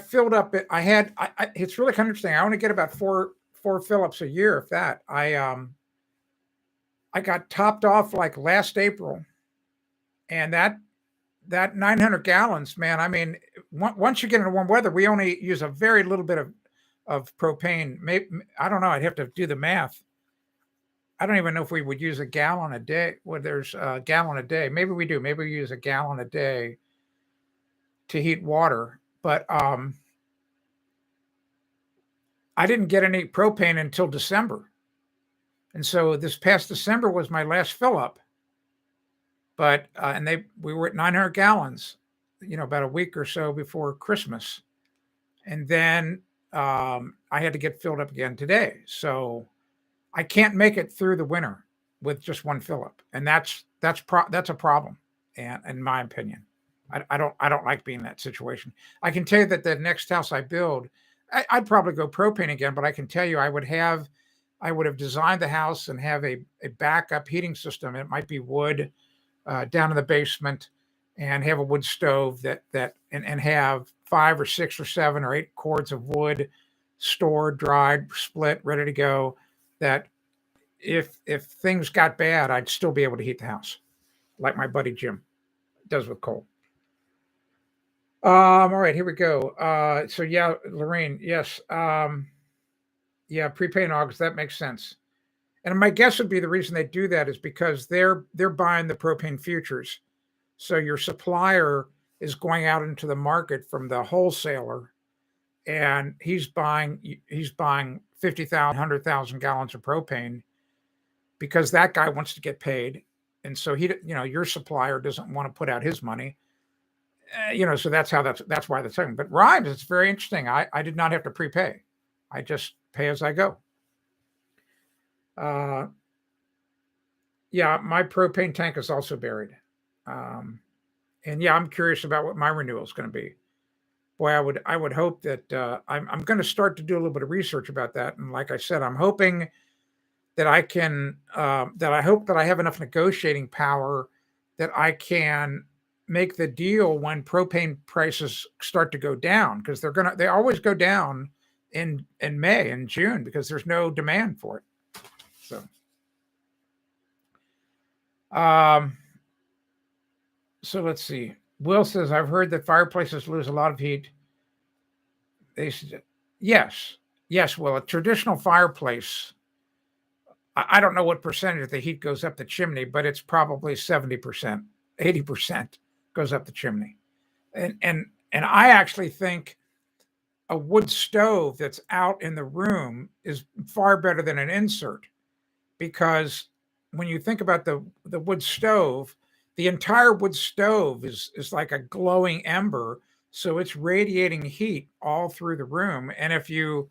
filled up. It's really kind of interesting. I only get about four fill-ups a year, if that. I got topped off like last April, and that 900 gallons, man. I mean, once you get into warm weather, we only use a very little bit of propane. Maybe, I don't know. I'd have to do the math. I don't even know if we would use a gallon a day. Well, there's a gallon a day. Maybe we do. Maybe we use a gallon a day to heat water. But I didn't get any propane until December. And so this past December was my last fill up. But we were at 900 gallons, about a week or so before Christmas. And then I had to get filled up again today. So I can't make it through the winter with just one fill up. And that's a problem, and in my opinion. I don't like being in that situation. I can tell you that the next house I build, I'd probably go propane again, but I can tell you I would have designed the house and have a backup heating system. It might be wood down in the basement, and have a wood stove and have 5 or 6 or 7 or 8 cords of wood stored, dried, split, ready to go. That if things got bad, I'd still be able to heat the house, like my buddy Jim does with coal. All right, here we go. So yeah, Lorraine, yes. Yeah, prepay in August, that makes sense. And my guess would be the reason they do that is because they're buying the propane futures. So your supplier is going out into the market from the wholesaler, and he's buying 50,000, 100,000 gallons of propane because that guy wants to get paid. And so your supplier doesn't want to put out his money. So that's why that's happening. But Rhymes, it's very interesting. I did not have to prepay. I just pay as I go. Yeah, my propane tank is also buried. And yeah, I'm curious about what my renewal is going to be. Boy, I would hope that I'm going to start to do a little bit of research about that. And like I said, I'm hoping that I can that I have enough negotiating power that I can make the deal when propane prices start to go down, because they always go down in May and June because there's no demand for it. So let's see. Will says, I've heard that fireplaces lose a lot of heat. They said, yes. Well, a traditional fireplace I don't know what percentage of the heat goes up the chimney, but it's probably 70%, 80% goes up the chimney. And I actually think a wood stove that's out in the room is far better than an insert, because when you think about the wood stove, the entire wood stove is like a glowing ember, so it's radiating heat all through the room. And if you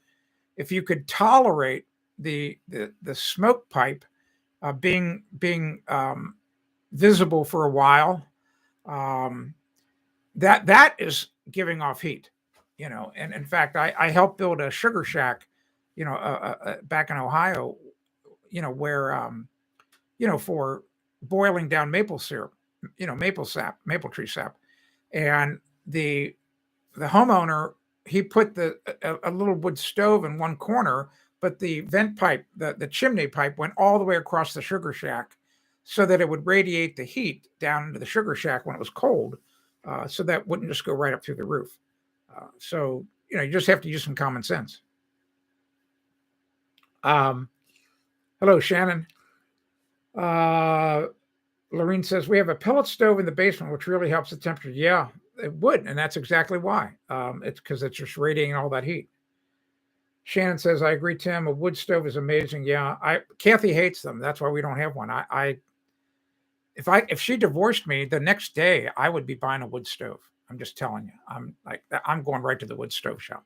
could tolerate the smoke pipe being visible for a while, um, that is giving off heat, And in fact, I helped build a sugar shack, back in Ohio, where for boiling down maple syrup, maple sap, maple tree sap, and the homeowner, he put a little wood stove in one corner, but the vent pipe, the chimney pipe, went all the way across the sugar shack, so that it would radiate the heat down into the sugar shack when it was cold, so that wouldn't just go right up through the roof. So you just have to use some common sense. Hello, Shannon. Lorene says we have a pellet stove in the basement, which really helps the temperature. Yeah, it would, and that's exactly why. It's because it's just radiating all that heat. Shannon says, I agree, Tim. A wood stove is amazing. Yeah, Kathy hates them. That's why we don't have one. If she divorced me, the next day I would be buying a wood stove. I'm just telling you. I'm going right to the wood stove shop.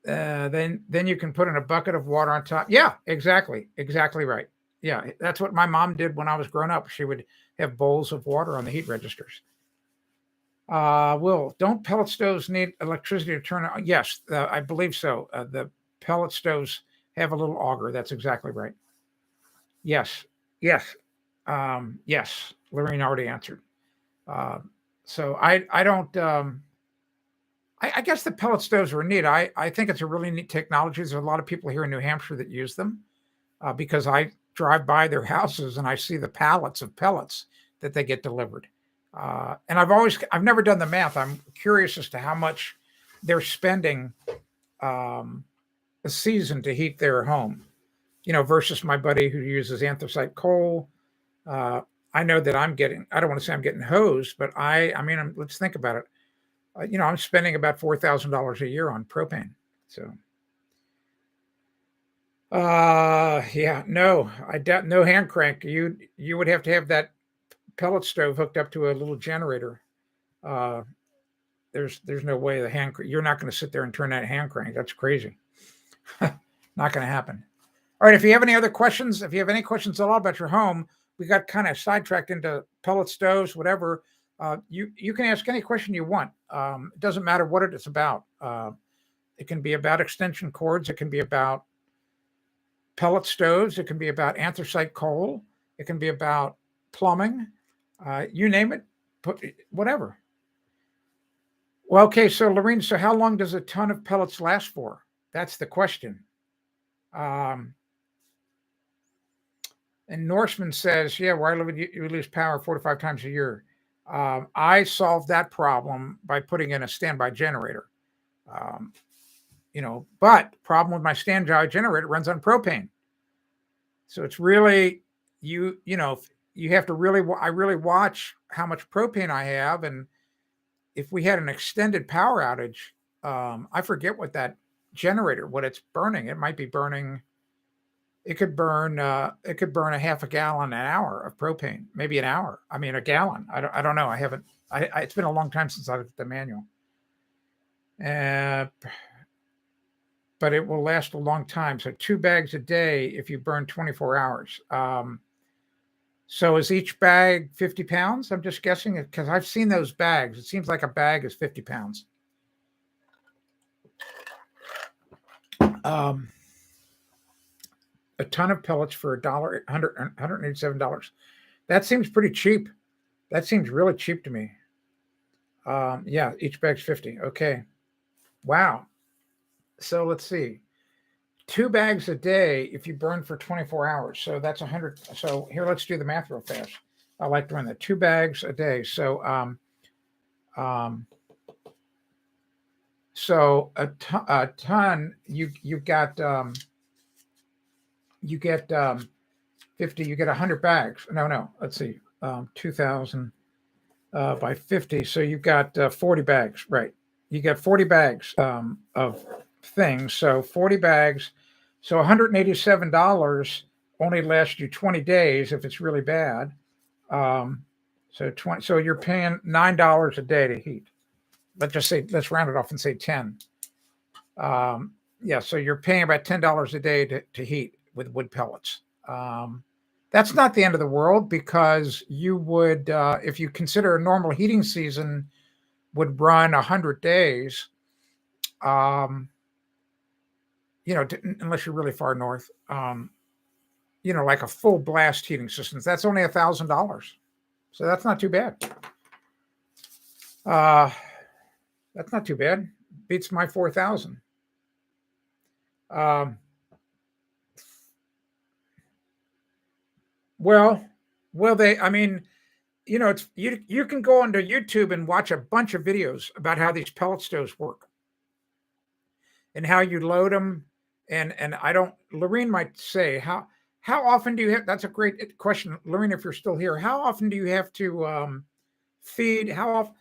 Then you can put in a bucket of water on top. Yeah, exactly right. Yeah, that's what my mom did when I was growing up. She would have bowls of water on the heat registers. Will, don't pellet stoves need electricity to turn on? Yes, I believe so. The pellet stoves have a little auger. That's exactly right. Yes, yes, yes. Lorraine already answered. So I don't. I guess the pellet stoves are neat. I think it's a really neat technology. There's a lot of people here in New Hampshire that use them, because I drive by their houses and I see the pallets of pellets that they get delivered. And I've never done the math. I'm curious as to how much they're spending a season to heat their home, versus my buddy who uses anthracite coal. I know that I don't want to say I'm getting hosed, but let's think about it. I'm spending about $4,000 a year on propane. So, yeah, no, I doubt, no hand crank. You would have to have that pellet stove hooked up to a little generator. Uh, there's no way you're not going to sit there and turn that hand crank. That's crazy. Not going to happen. All right. If you have any other questions, if you have any questions at all about your home, we got kind of sidetracked into pellet stoves, whatever. You can ask any question you want. It doesn't matter what it's about. It can be about extension cords. It can be about pellet stoves. It can be about anthracite coal. It can be about plumbing. You name it, whatever. Well, okay. So, Lorene, so how long does a ton of pellets last for? That's the question. And Norseman says, yeah, where I live, you lose power 4 to 5 times a year. I solved that problem by putting in a standby generator. But problem with my standby generator, runs on propane. So it's really, you have to I really watch how much propane I have. And if we had an extended power outage, I forget what that generator, what it's burning. It might be burning, it could burn a half a gallon an hour of propane, maybe an hour. I mean, a gallon. I don't know. I haven't, it's been a long time since I looked at the manual. But it will last a long time. So 2 bags a day if you burn 24 hours. So is each bag 50 pounds? I'm just guessing it because I've seen those bags. It seems like a bag is 50 pounds. A ton of pellets for $187. That seems pretty cheap. That seems really cheap to me. Yeah, each bag's 50. Okay. Wow. So let's see. 2 bags a day if you burn for 24 hours. So that's 100. So here, let's do the math real fast. I like doing that. 2 bags a day. So So a ton you got you get 50, you get 100 bags. No, let's see, 2,000 by 50. So you've got 40 bags, right? You get 40 bags of things. So 40 bags. So $187 only lasts you 20 days if it's really bad. Um, so 20. So you're paying $9 a day to heat. Let's round it off and say 10. Yeah, so you're paying about $10 a day to heat with wood pellets. Um, that's not the end of the world because you would, if you consider a normal heating season would run 100 days, um, unless you're really far north, like a full blast heating system, that's only $1,000. So that's not too bad. Uh, that's not too bad. Beats my 4,000. Um, well, I mean, it's you can go onto YouTube and watch a bunch of videos about how these pellet stoves work and how you load them. And I don't. Lorene might say how often do you have? That's a great question, Lorene. If you're still here, how often do you have to feed? How often?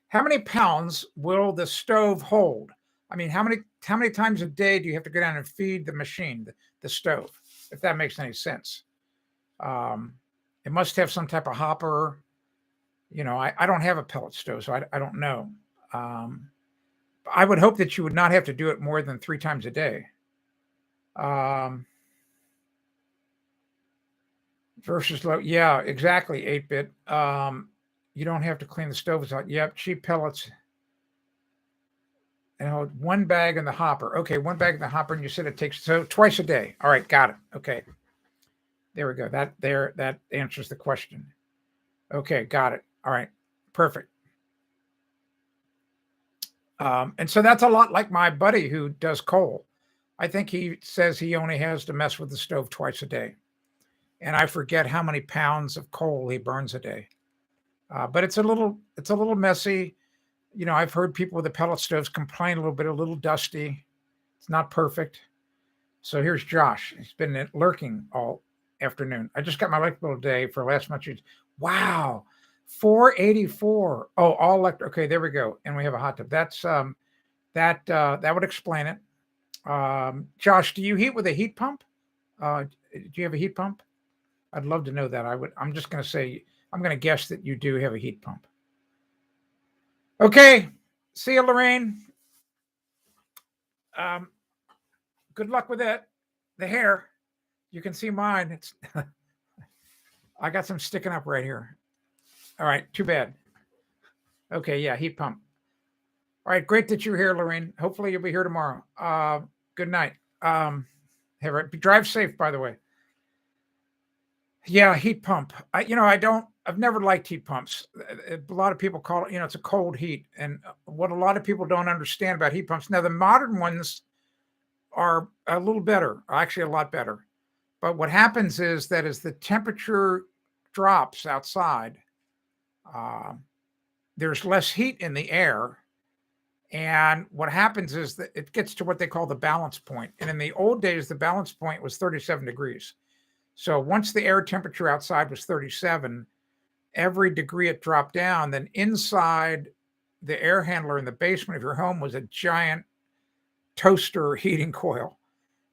How many pounds will the stove hold? I mean, how many times a day do you have to go down and feed the machine, the stove? If that makes any sense. Um, it must have some type of hopper. I don't have a pellet stove, so I don't know. Um, I would hope that you would not have to do it more than 3 times a day. Um, versus low, yeah, exactly. 8-bit. You don't have to clean the stove out. Yep, cheap pellets. One bag in the hopper. Okay, one bag in the hopper, and you said it takes twice a day. All right, got it. Okay, there we go. That answers the question. Okay, got it. All right, perfect. And so that's a lot like my buddy who does coal. I think he says he only has to mess with the stove twice a day, and I forget how many pounds of coal he burns a day. But it's a little messy. I've heard people with the pellet stoves complain a little dusty. It's not perfect. So here's Josh. He's been lurking all afternoon. I just got my electric bill today for last month. Wow, 484. Oh, all electric. Okay, there we go. And we have a hot tub. That would explain it. Josh, do you heat with a heat pump? Do you have a heat pump? I'd love to know that. I'm just going to say. I'm going to guess that you do have a heat pump. Okay. See you, Lorraine. Good luck with it. The hair. You can see mine. It's I got some sticking up right here. All right, too bad. Okay, yeah, heat pump. All right, great that you're here, Lorraine. Hopefully you'll be here tomorrow. Good night. Drive safe, by the way. Yeah, heat pump. I've never liked heat pumps. A lot of people call it, it's a cold heat. And what a lot of people don't understand about heat pumps, now the modern ones are a little better, actually a lot better. But what happens is that as the temperature drops outside, there's less heat in the air. And what happens is that it gets to what they call the balance point. And in the old days, the balance point was 37 degrees. So once the air temperature outside was 37, every degree it dropped down, then inside the air handler in the basement of your home was a giant toaster heating coil.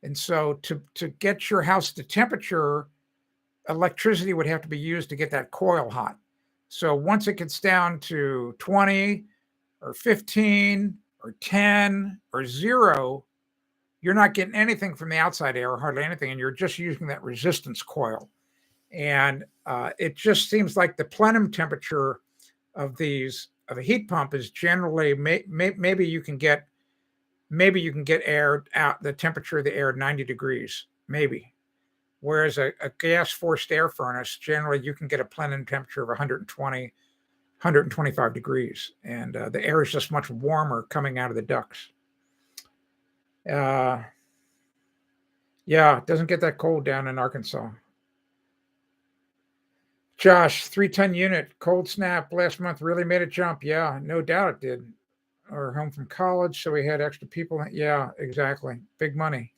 And so to get your house to temperature, electricity would have to be used to get that coil hot. So once it gets down to 20 or 15 or 10 or 0, you're not getting anything from the outside air, hardly anything, and you're just using that resistance coil. And it just seems like the plenum temperature of a heat pump is generally maybe you can get air out, the temperature of the air 90 degrees, maybe. Whereas a gas forced air furnace, generally you can get a plenum temperature of 120, 125 degrees. And the air is just much warmer coming out of the ducts. Yeah, it doesn't get that cold down in Arkansas. Josh, 3-ton unit, cold snap last month really made it jump. Yeah, no doubt it did. Or home from college, so we had extra people. Yeah, exactly. Big money.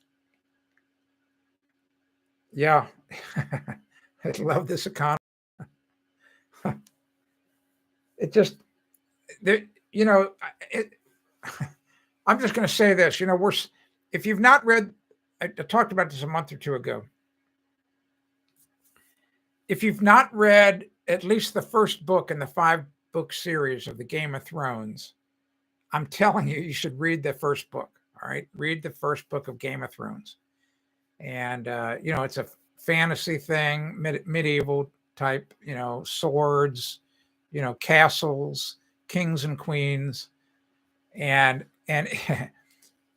Yeah. I love this economy. It just, you know, it, I'm just going to say this. If you've not read, I talked about this a month or two ago. If you've not read at least the first book in the 5-book series of the Game of Thrones, I'm telling you, you should read the first book. All right. Read the first book of Game of Thrones. And, it's a fantasy thing, medieval type, swords, castles, kings and queens. And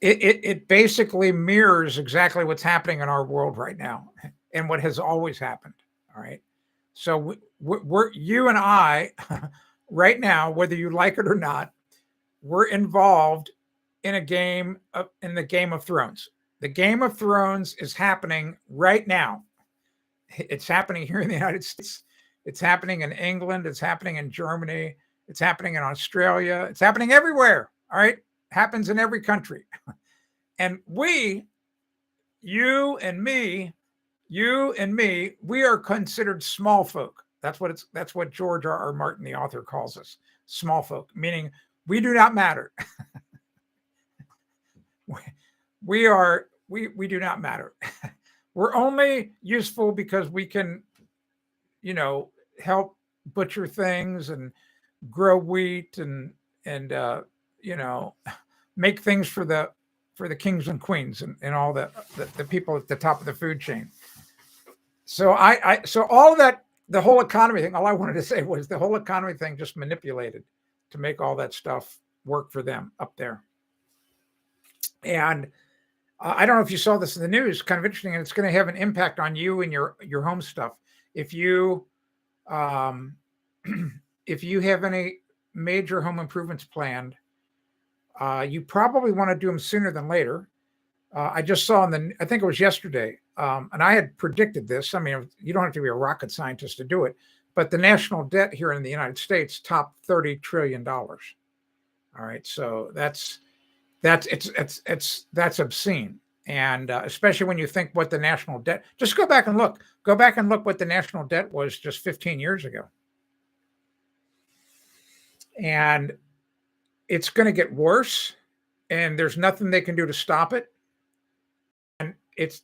it basically mirrors exactly what's happening in our world right now and what has always happened. All right. So we're you and I right now, whether you like it or not, we're involved in in the Game of Thrones. The Game of Thrones is happening right now. It's happening here in the United States. It's happening in England. It's happening in Germany. It's happening in Australia. It's happening everywhere. All right. Happens in every country. And you and me, we are considered small folk. That's what George R. R. Martin, the author, calls us. Small folk, meaning we do not matter. We do not matter. We're only useful because we can, help butcher things and grow wheat and make things for the kings and queens and all the people at the top of the food chain. So so all of that, the whole economy thing, all I wanted to say was the whole economy thing just manipulated to make all that stuff work for them up there. And I don't know if you saw this in the news, kind of interesting, and it's going to have an impact on you and your home stuff. If you um, if you have any major home improvements planned, you probably want to do them sooner than later. I just saw I think it was yesterday, and I had predicted this. I mean, you don't have to be a rocket scientist to do it, but the national debt here in the United States topped $30 trillion. All right, so that's obscene. And especially when you think what the national debt, just go back and look what the national debt was just 15 years ago. And it's going to get worse, and there's nothing they can do to stop it. And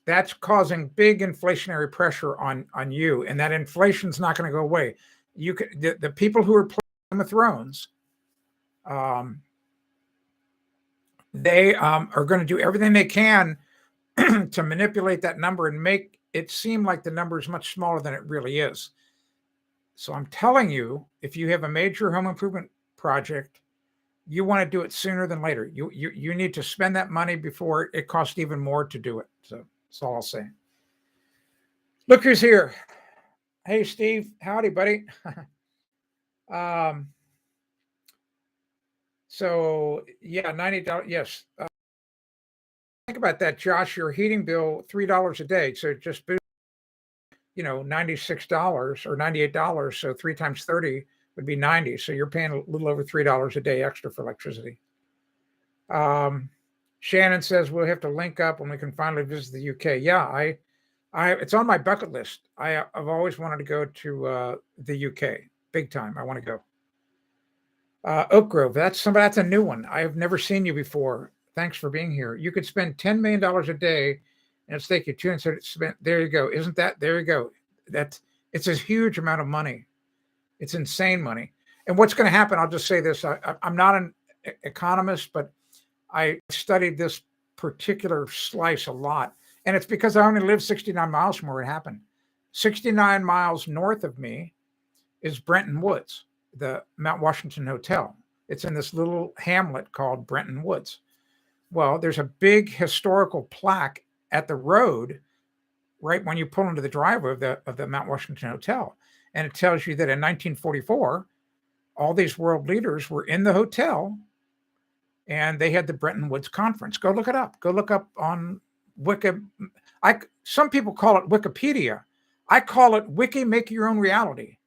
that's causing big inflationary pressure on you, and that inflation's not going to go away. The people who are playing Game of Thrones, they are going to do everything they can to manipulate that number and make it seem like the number is much smaller than it really is. So I'm telling you, if you have a major home improvement project, you want to do it sooner than later. You need to spend that money before it costs even more to do it. So that's all I'll say. Look who's here. Hey, Steve. Howdy, buddy. So yeah, $90. Yes. Think about that, Josh. Your heating bill, $3 a day. So just boost, $96 or $98. So 3 times 30 would be 90. So you're paying a little over $3 a day extra for electricity. Shannon says we'll have to link up when we can finally visit the UK. Yeah, it's on my bucket list. I've always wanted to go to the UK, big time. I want to go. Oak Grove, that's a new one. I have never seen you before. Thanks for being here. You could spend $10 million a day and it's take you 2 and spent. There you go. Isn't that? There you go. It's a huge amount of money. It's insane money. And what's going to happen? I'll just say this. I'm not an economist, but I studied this particular slice a lot. And it's because I only live 69 miles from where it happened. 69 miles north of me is Brenton Woods, the Mount Washington Hotel. It's in this little hamlet called Brenton Woods. Well, there's a big historical plaque at the road right when you pull into the driveway of the Mount Washington Hotel. And it tells you that in 1944, all these world leaders were in the hotel and they had the Bretton Woods Conference. Go look it up. Go look up on Wiki. Some people call it Wikipedia. I call it Wiki Make Your Own Reality.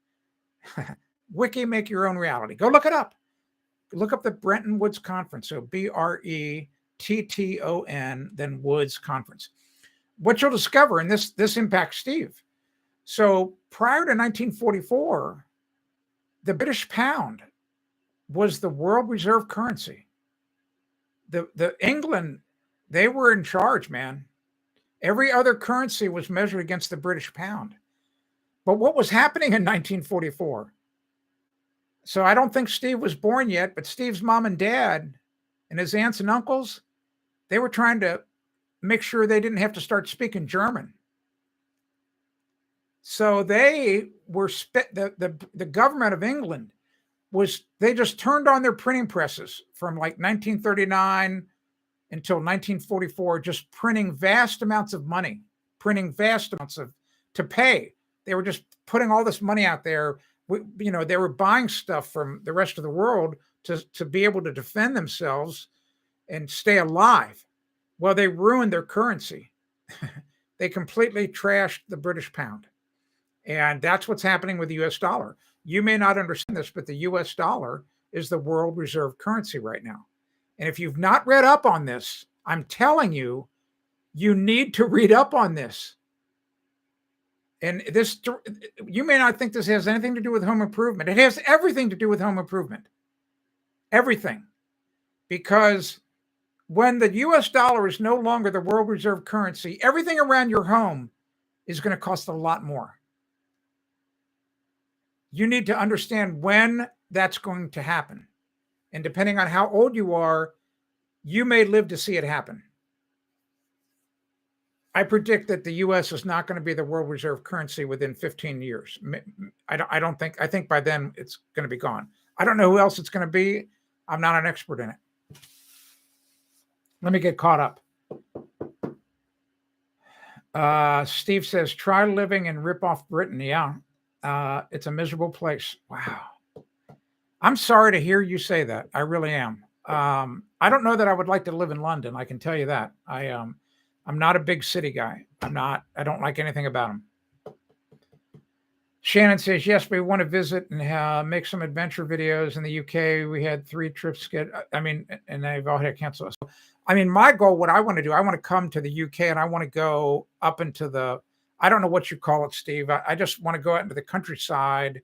Wiki, make your own reality. Go look it up. Look up the Bretton Woods Conference. So Bretton, then Woods Conference. What you'll discover, and this impacts Steve. So prior to 1944, the British pound was the world reserve currency. The England, they were in charge, man. Every other currency was measured against the British pound. But what was happening in 1944? So I don't think Steve was born yet, but Steve's mom and dad and his aunts and uncles, they were trying to make sure they didn't have to start speaking German. So they were the government of England they just turned on their printing presses from like 1939 until 1944, just printing vast amounts of money, to pay. They were just putting all this money out there. They were buying stuff from the rest of the world to be able to defend themselves and stay alive. Well, they ruined their currency. They completely trashed the British pound. And that's what's happening with the US dollar. You may not understand this, but the US dollar is the world reserve currency right now. And if you've not read up on this, I'm telling you, you need to read up on this. And this, you may not think this has anything to do with home improvement. It has everything to do with home improvement. Everything. Because when the US dollar is no longer the world reserve currency, everything around your home is going to cost a lot more. You need to understand when that's going to happen. And depending on how old you are, you may live to see it happen. I predict that the US is not going to be the world reserve currency within 15 years. I think by then it's going to be gone. I don't know who else it's going to be. I'm not an expert in it. Let me get caught up. Steve says, try living and rip off Britain. Yeah. It's a miserable place. Wow. I'm sorry to hear you say that. I really am. I don't know that I would like to live in London. I can tell you that. I'm not a big city guy. I don't like anything about them. Shannon says, yes, we want to visit and make some adventure videos in the UK. We had 3 trips and they've all had to cancel. So, my goal, what I want to do, I want to come to the UK and I want to go up into I don't know what you call it, Steve. I just want to go out into the countryside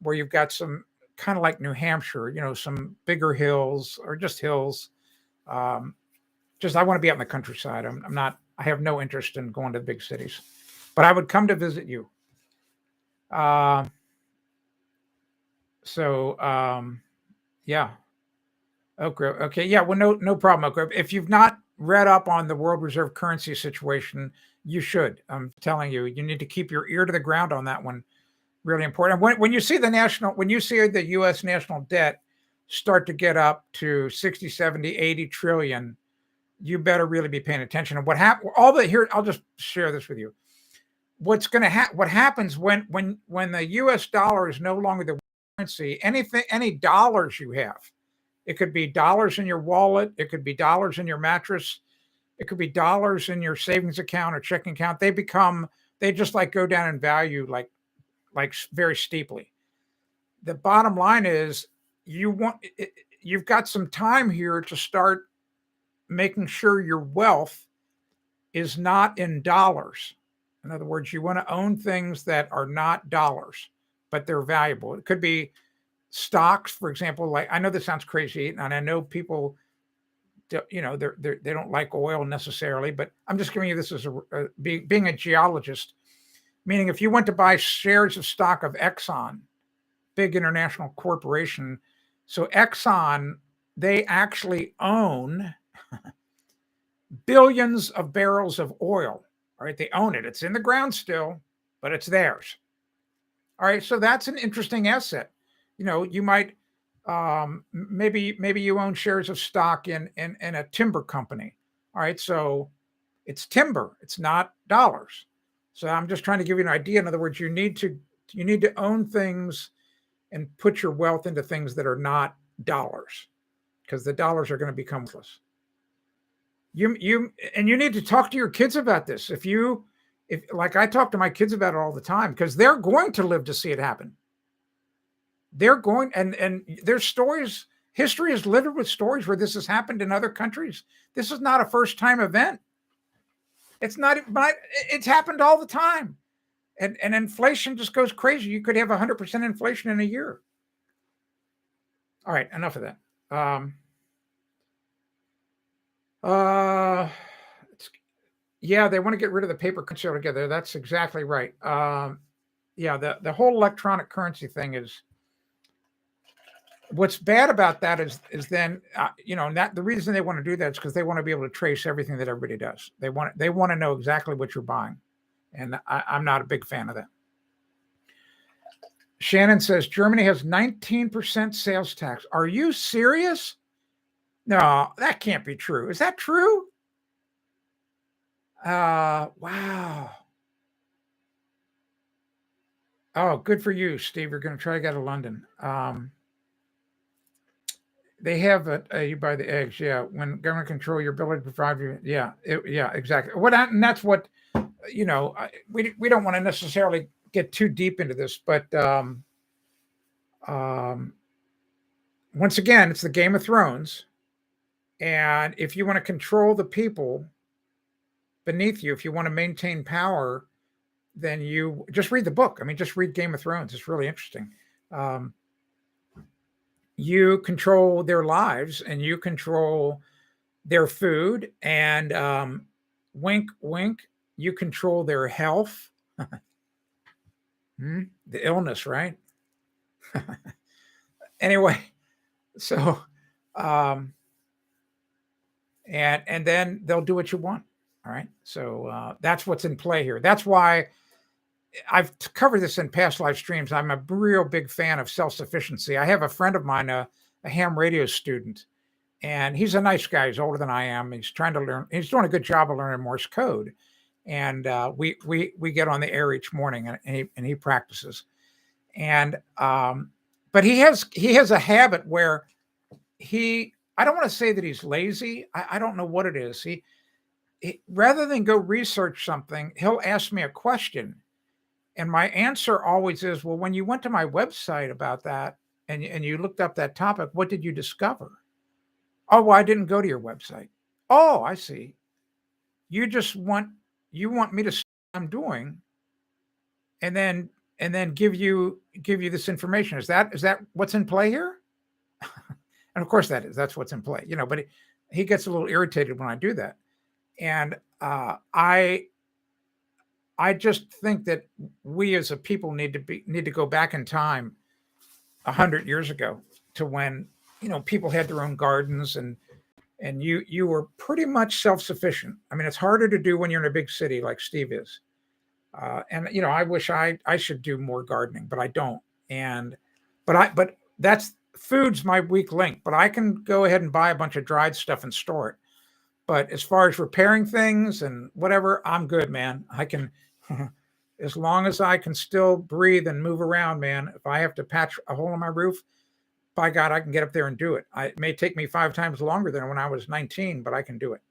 where you've got some kind of like New Hampshire, some bigger hills or just hills. I want to be out in the countryside. I have no interest in going to the big cities, but I would come to visit you. Yeah. Oak Grove. Okay. Yeah. Well, no problem, Oak Grove. If you've not read up on the world reserve currency situation, you should. I'm telling you, you need to keep your ear to the ground on that one. Really important. When you see the U.S. national debt start to get up to 60, 70, 80 trillion, you better really be paying attention. And I'll just share this with you. What happens when the U.S. dollar is no longer the currency? Any dollars you have, it could be dollars in your wallet, it could be dollars in your mattress, it could be dollars in your savings account or checking account. They just like go down in value like very steeply. The bottom line is you've got some time here to start making sure your wealth is not in dollars. In other words, you want to own things that are not dollars, but they're valuable. It could be stocks, for example. Like, I know this sounds crazy, and I know people, they don't like oil necessarily, but I'm just giving you this as being a geologist. Meaning, if you went to buy shares of stock of Exxon, big international corporation, so Exxon, they actually own billions of barrels of oil. All right, they own it. It's in the ground still, but it's theirs. All right, so that's an interesting asset. You might maybe you own shares of stock in a timber company. All right, so it's timber. It's not dollars. So I'm just trying to give you an idea. In other words, you need to own things and put your wealth into things that are not dollars, because the dollars are going to become worthless. You need to talk to your kids about this. If like I talk to my kids about it all the time, because they're going to live to see it happen. They're going, and there's stories. History is littered with stories where this has happened in other countries. This is not a first time event. It's not, but it's happened all the time. And inflation just goes crazy. You could have 100% inflation in a year. All right, enough of that. Yeah, they want to get rid of the paper currency altogether. That's exactly right. Yeah, the whole electronic currency thing is, what's bad about that is then that the reason they want to do that is because they want to be able to trace everything that everybody does. They want to know exactly what you're buying, and I'm not a big fan of that. Shannon says Germany has 19% sales tax. Are you serious? No, that can't be true. Is that true? Wow. Oh, good for you, Steve. You're going to try to get to London. They have you buy the eggs, yeah. When government control your ability to provide you, yeah, yeah, exactly. And that's what we don't want to necessarily get too deep into this, but once again, it's the Game of Thrones, and if you want to control the people beneath you, if you want to maintain power, then you just read the book. I mean, just read Game of Thrones. It's really interesting. You control their lives and you control their food, and wink, wink, you control their health. The illness, right? Anyway, so and then they'll do what you want. All right. So that's what's in play here. That's why I've covered this in past live streams. I'm a real big fan of self-sufficiency. I have a friend of mine, a ham radio student, and he's a nice guy. He's older than I am. He's trying to learn. He's doing a good job of learning Morse code, and we get on the air each morning, and he practices. And but he has a habit where I don't want to say that he's lazy. I don't know what it is. He rather than go research something, he'll ask me a question. And my answer always is, well, when you went to my website about that and you looked up that topic, what did you discover? Oh, well, I didn't go to your website. Oh, I see. You want me to see what I'm doing and then give you this information. Is that what's in play here? And of course that's what's in play, but he gets a little irritated when I do that. And I just think that we as a people need to go back in time 100 years ago to when, people had their own gardens and you were pretty much self-sufficient. I mean, it's harder to do when you're in a big city like Steve is. And I wish I should do more gardening, but I don't. But that's food's my weak link, but I can go ahead and buy a bunch of dried stuff and store it. But as far as repairing things and whatever, I'm good, man. I can, as long as I can still breathe and move around, man. If I have to patch a hole in my roof, by God, I can get up there and do it. It may take me 5 times longer than when I was 19, but I can do it.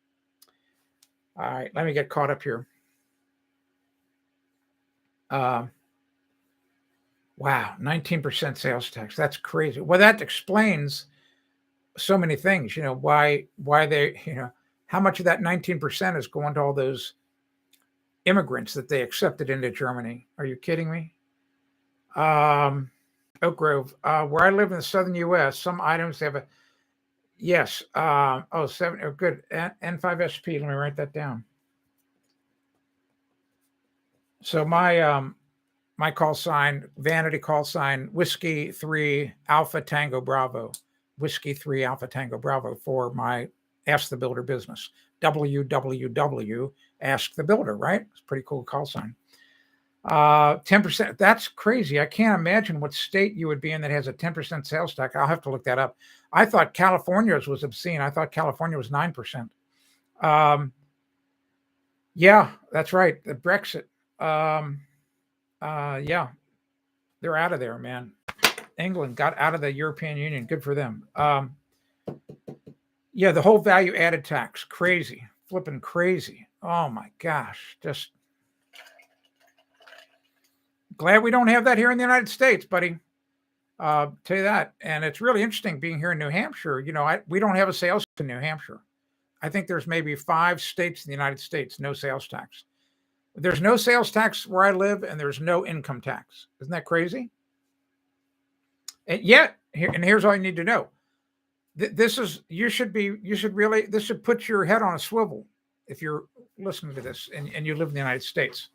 All right, let me get caught up here. Wow, 19% sales tax. That's crazy. Well, that explains so many things. Why they, how much of that 19% is going to all those immigrants that they accepted into Germany. Are you kidding me? Oak Grove, where I live in the southern U.S., some items have yes. Good. N5SP. Let me write that down. So my call sign, vanity call sign, Whiskey 3 Alpha Tango Bravo. Whiskey 3 Alpha Tango Bravo for my Ask the Builder business. www. Ask the Builder, right? It's a pretty cool call sign. 10%. That's crazy. I can't imagine what state you would be in that has a 10% sales tax. I'll have to look that up. I thought California's was obscene. I thought California was 9%. Yeah, that's right. The Brexit. Yeah, they're out of there, man. England got out of the European Union. Good for them. Yeah, the whole value added tax, crazy, flipping crazy. Oh my gosh, just glad we don't have that here in the United States, buddy. Tell you that. And it's really interesting being here in New Hampshire. We don't have a sales tax in New Hampshire. I think there's maybe 5 states in the United States, no sales tax. There's no sales tax where I live, and there's no income tax. Isn't that crazy? And yet, here's all you need to know. You should really, this should put your head on a swivel if you're listening to this and you live in the United States.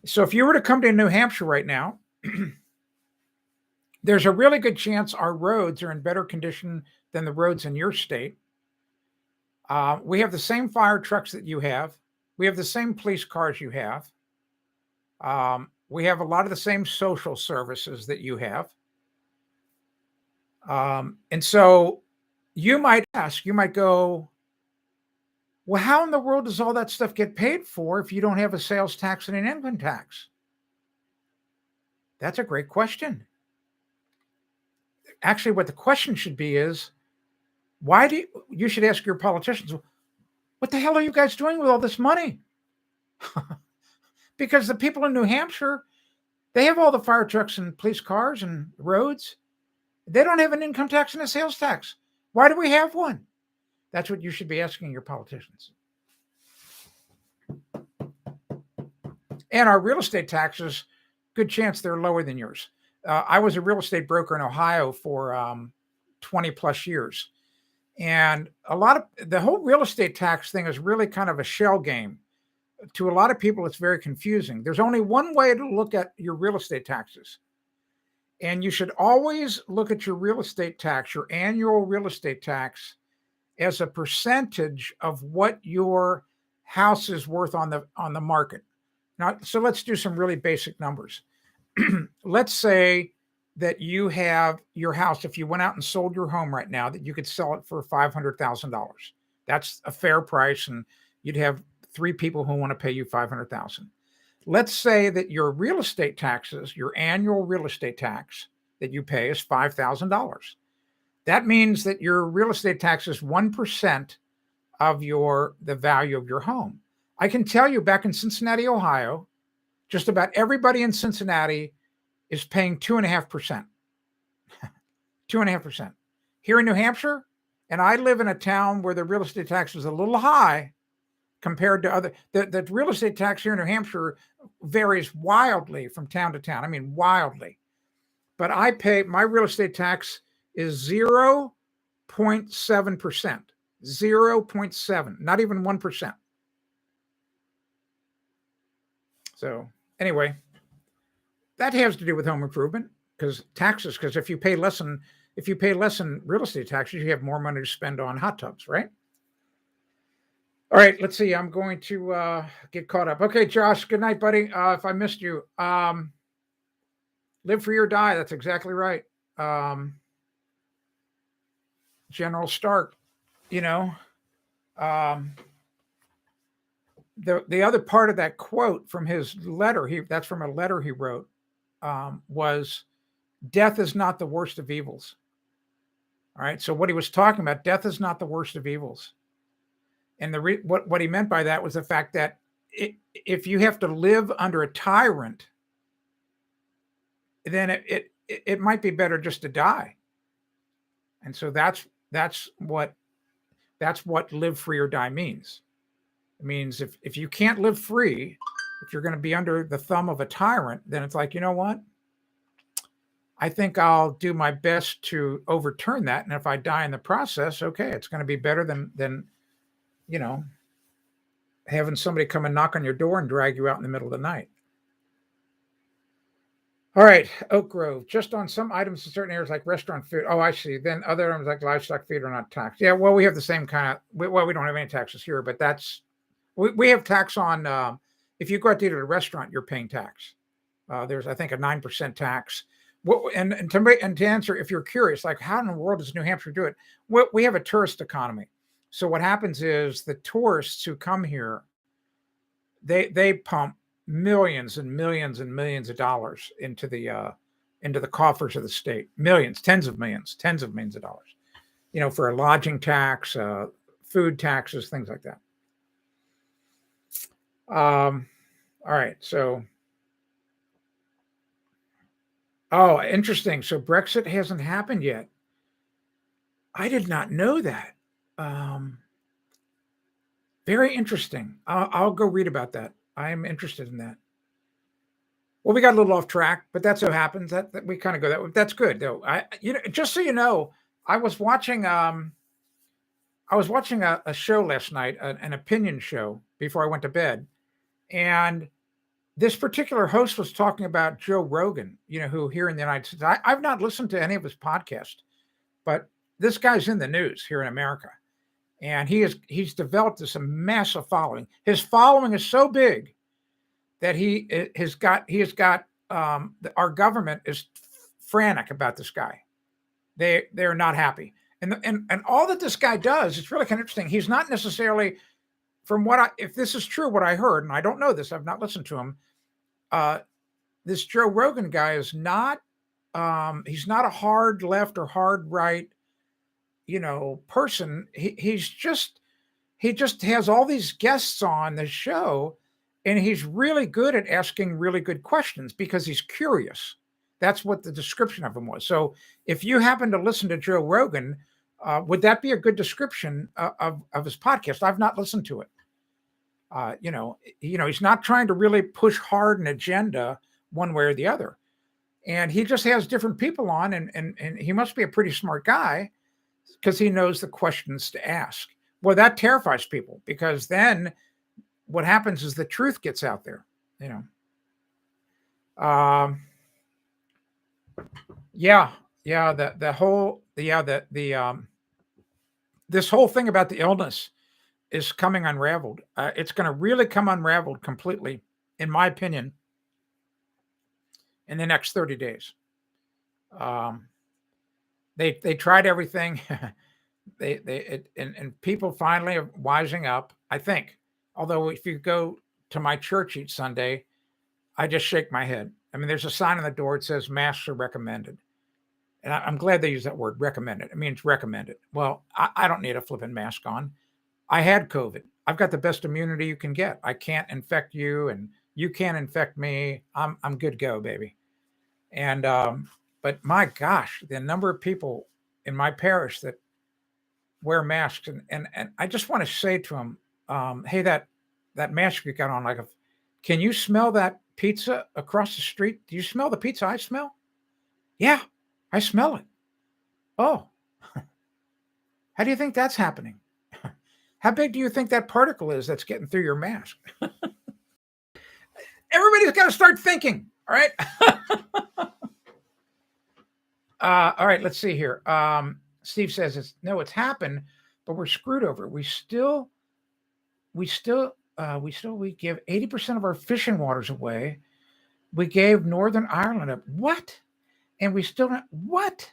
So if you were to come to New Hampshire right now, there's a really good chance our roads are in better condition than the roads in your state. We have the same fire trucks that you have. We have the same police cars you have. We have a lot of the same social services that you have. And so you might go, well, how in the world does all that stuff get paid for if you don't have a sales tax and an income tax? That's a great question. Actually, what the question should be is, you should ask your politicians, what the hell are you guys doing with all this money? Because the people in New Hampshire, they have all the fire trucks and police cars and roads. They don't have an income tax and a sales tax. Why do we have one? That's what you should be asking your politicians. And our real estate taxes, good chance they're lower than yours. I was a real estate broker in Ohio for 20 plus years. And the whole real estate tax thing is really kind of a shell game. To a lot of people, it's very confusing. There's only one way to look at your real estate taxes. And you should always look at your real estate tax, your annual real estate tax, as a percentage of what your house is worth on the market. Now, so let's do some really basic numbers. Let's say that you have your house, if you went out and sold your home right now, that you could sell it for $500,000. That's a fair price, and you'd have 3 people who want to pay you $500,000. Let's say that your real estate taxes, your annual real estate tax that you pay is $5,000. That means that your real estate tax is 1% of the value of your home. I can tell you, back in Cincinnati, Ohio, just about everybody in Cincinnati is paying 2.5%. 2.5%. Here in New Hampshire, and I live in a town where the real estate tax is a little high compared to the real estate tax here in New Hampshire varies wildly from town to town. I mean, wildly. But my real estate tax is 0.7%. 0.7, not even 1%. So anyway, that has to do with home improvement because if you pay less in real estate taxes, you have more money to spend on hot tubs, right? All right, let's see. I'm going to get caught up. Okay, Josh, good night, buddy. If I missed you, live free or die. That's exactly right. General Stark, the other part of that quote from his letter, that's from a letter he wrote, was death is not the worst of evils. All right. So what he was talking about, death is not the worst of evils. And what he meant by that was the fact that if you have to live under a tyrant, then it might be better just to die. And so that's what live free or die means. It means if you can't live free, if you're going to be under the thumb of a tyrant, then it's like, you know what? I think I'll do my best to overturn that. And if I die in the process, okay, it's going to be better than having somebody come and knock on your door and drag you out in the middle of the night. All right, Oak Grove, just on some items in certain areas like restaurant food. Oh, I see. Then other items like livestock feed are not taxed. Yeah, well, we have the same kind of, we don't have any taxes here, but we have tax on, if you go out to eat at a restaurant, you're paying tax. There's, I think, a 9% tax. And to answer, if you're curious, like how in the world does New Hampshire do it? We have a tourist economy. So what happens is the tourists who come here, they pump millions and millions and millions of dollars into the coffers of the state. Millions, tens of millions of dollars. For a lodging tax, food taxes, things like that. All right, so Oh, interesting. So Brexit hasn't happened yet. I did not know that. Um, Very interesting. I'll go read about that. I'm interested in that. Well, we got a little off track, but that so happens that we kind of go that way. That's good though. Just so you know, I was watching a show last night, an opinion show before I went to bed, and this particular host was talking about Joe Rogan, who here in the United States, I've not listened to any of his podcasts, but this guy's in the news here in America, and he's developed this massive following. His following is so big that he has got our government is frantic about this guy. They're not happy, and all that this guy does, it's really kind of interesting. He's not necessarily, from if this is true, what I heard, and I don't know this, I've not listened to him. This Joe Rogan guy is not. He's not a hard left or hard right, person. He just has all these guests on the show, and he's really good at asking really good questions because he's curious. That's what the description of him was. So if you happen to listen to Joe Rogan, would that be a good description of his podcast? I've not listened to it. He's not trying to really push hard an agenda one way or the other. And he just has different people on, and he must be a pretty smart guy because he knows the questions to ask. Well, that terrifies people because then what happens is the truth gets out there, you know. Yeah, yeah, the whole yeah, the this whole thing about the illness is coming unraveled. It's going to really come unraveled completely, in my opinion, in the next 30 days. Um, they tried everything. And people finally are wising up, I think. Although if you go to my church each Sunday, I just shake my head. I mean, there's a sign on the door that says masks are recommended. And I'm glad they use that word, recommended. It means recommended. Well, I don't need a flipping mask on. I had COVID. I've got the best immunity you can get. I can't infect you, and you can't infect me. I'm good to go, baby. And but my gosh, the number of people in my parish that wear masks, and I just want to say to them, hey, that mask you got on, like, can you smell that pizza across the street? Do you smell the pizza I smell? Yeah, I smell it. Oh, how do you think that's happening? How big do you think that particle is that's getting through your mask? Everybody's got to start thinking. All right. All right. Let's see here. Steve says it's happened, but we're screwed over. We give 80% of our fishing waters away. We gave Northern Ireland up. What? And we still not, what?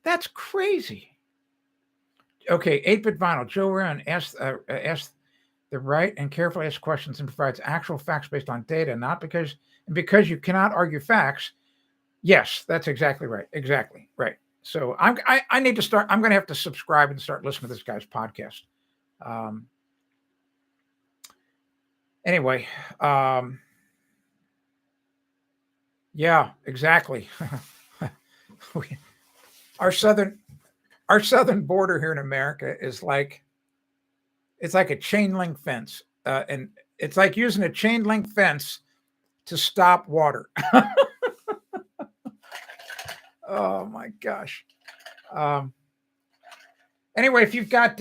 That's crazy. Okay, 8-bit vinyl. Joe Ryan asked the right and carefully asked questions and provides actual facts based on data, not because you cannot argue facts. Yes, that's exactly right. Exactly right. So I need to start. I'm going to have to subscribe and start listening to this guy's podcast. Anyway, yeah, exactly. our southern border here in America is like, it's like a chain link fence, and it's like using a chain link fence to stop water. Oh my gosh. Anyway, if you've got,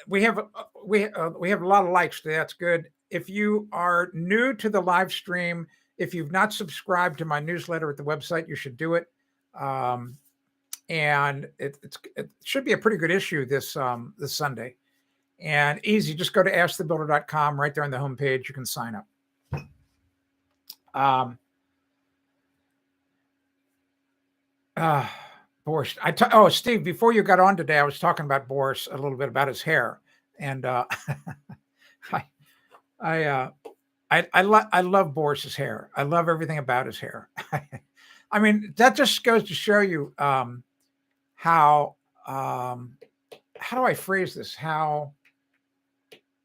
we have a lot of likes today. That's good. If you are new to the live stream, if you've not subscribed to my newsletter at the website, you should do it. And it should be a pretty good issue this Sunday. And easy, just go to askthebuilder.com. Right there on the homepage, you can sign up. Boris, Steve, before you got on today, I was talking about Boris a little bit about his hair, and I love Boris's hair. I love everything about his hair. I mean, that just goes to show you how do I phrase this? How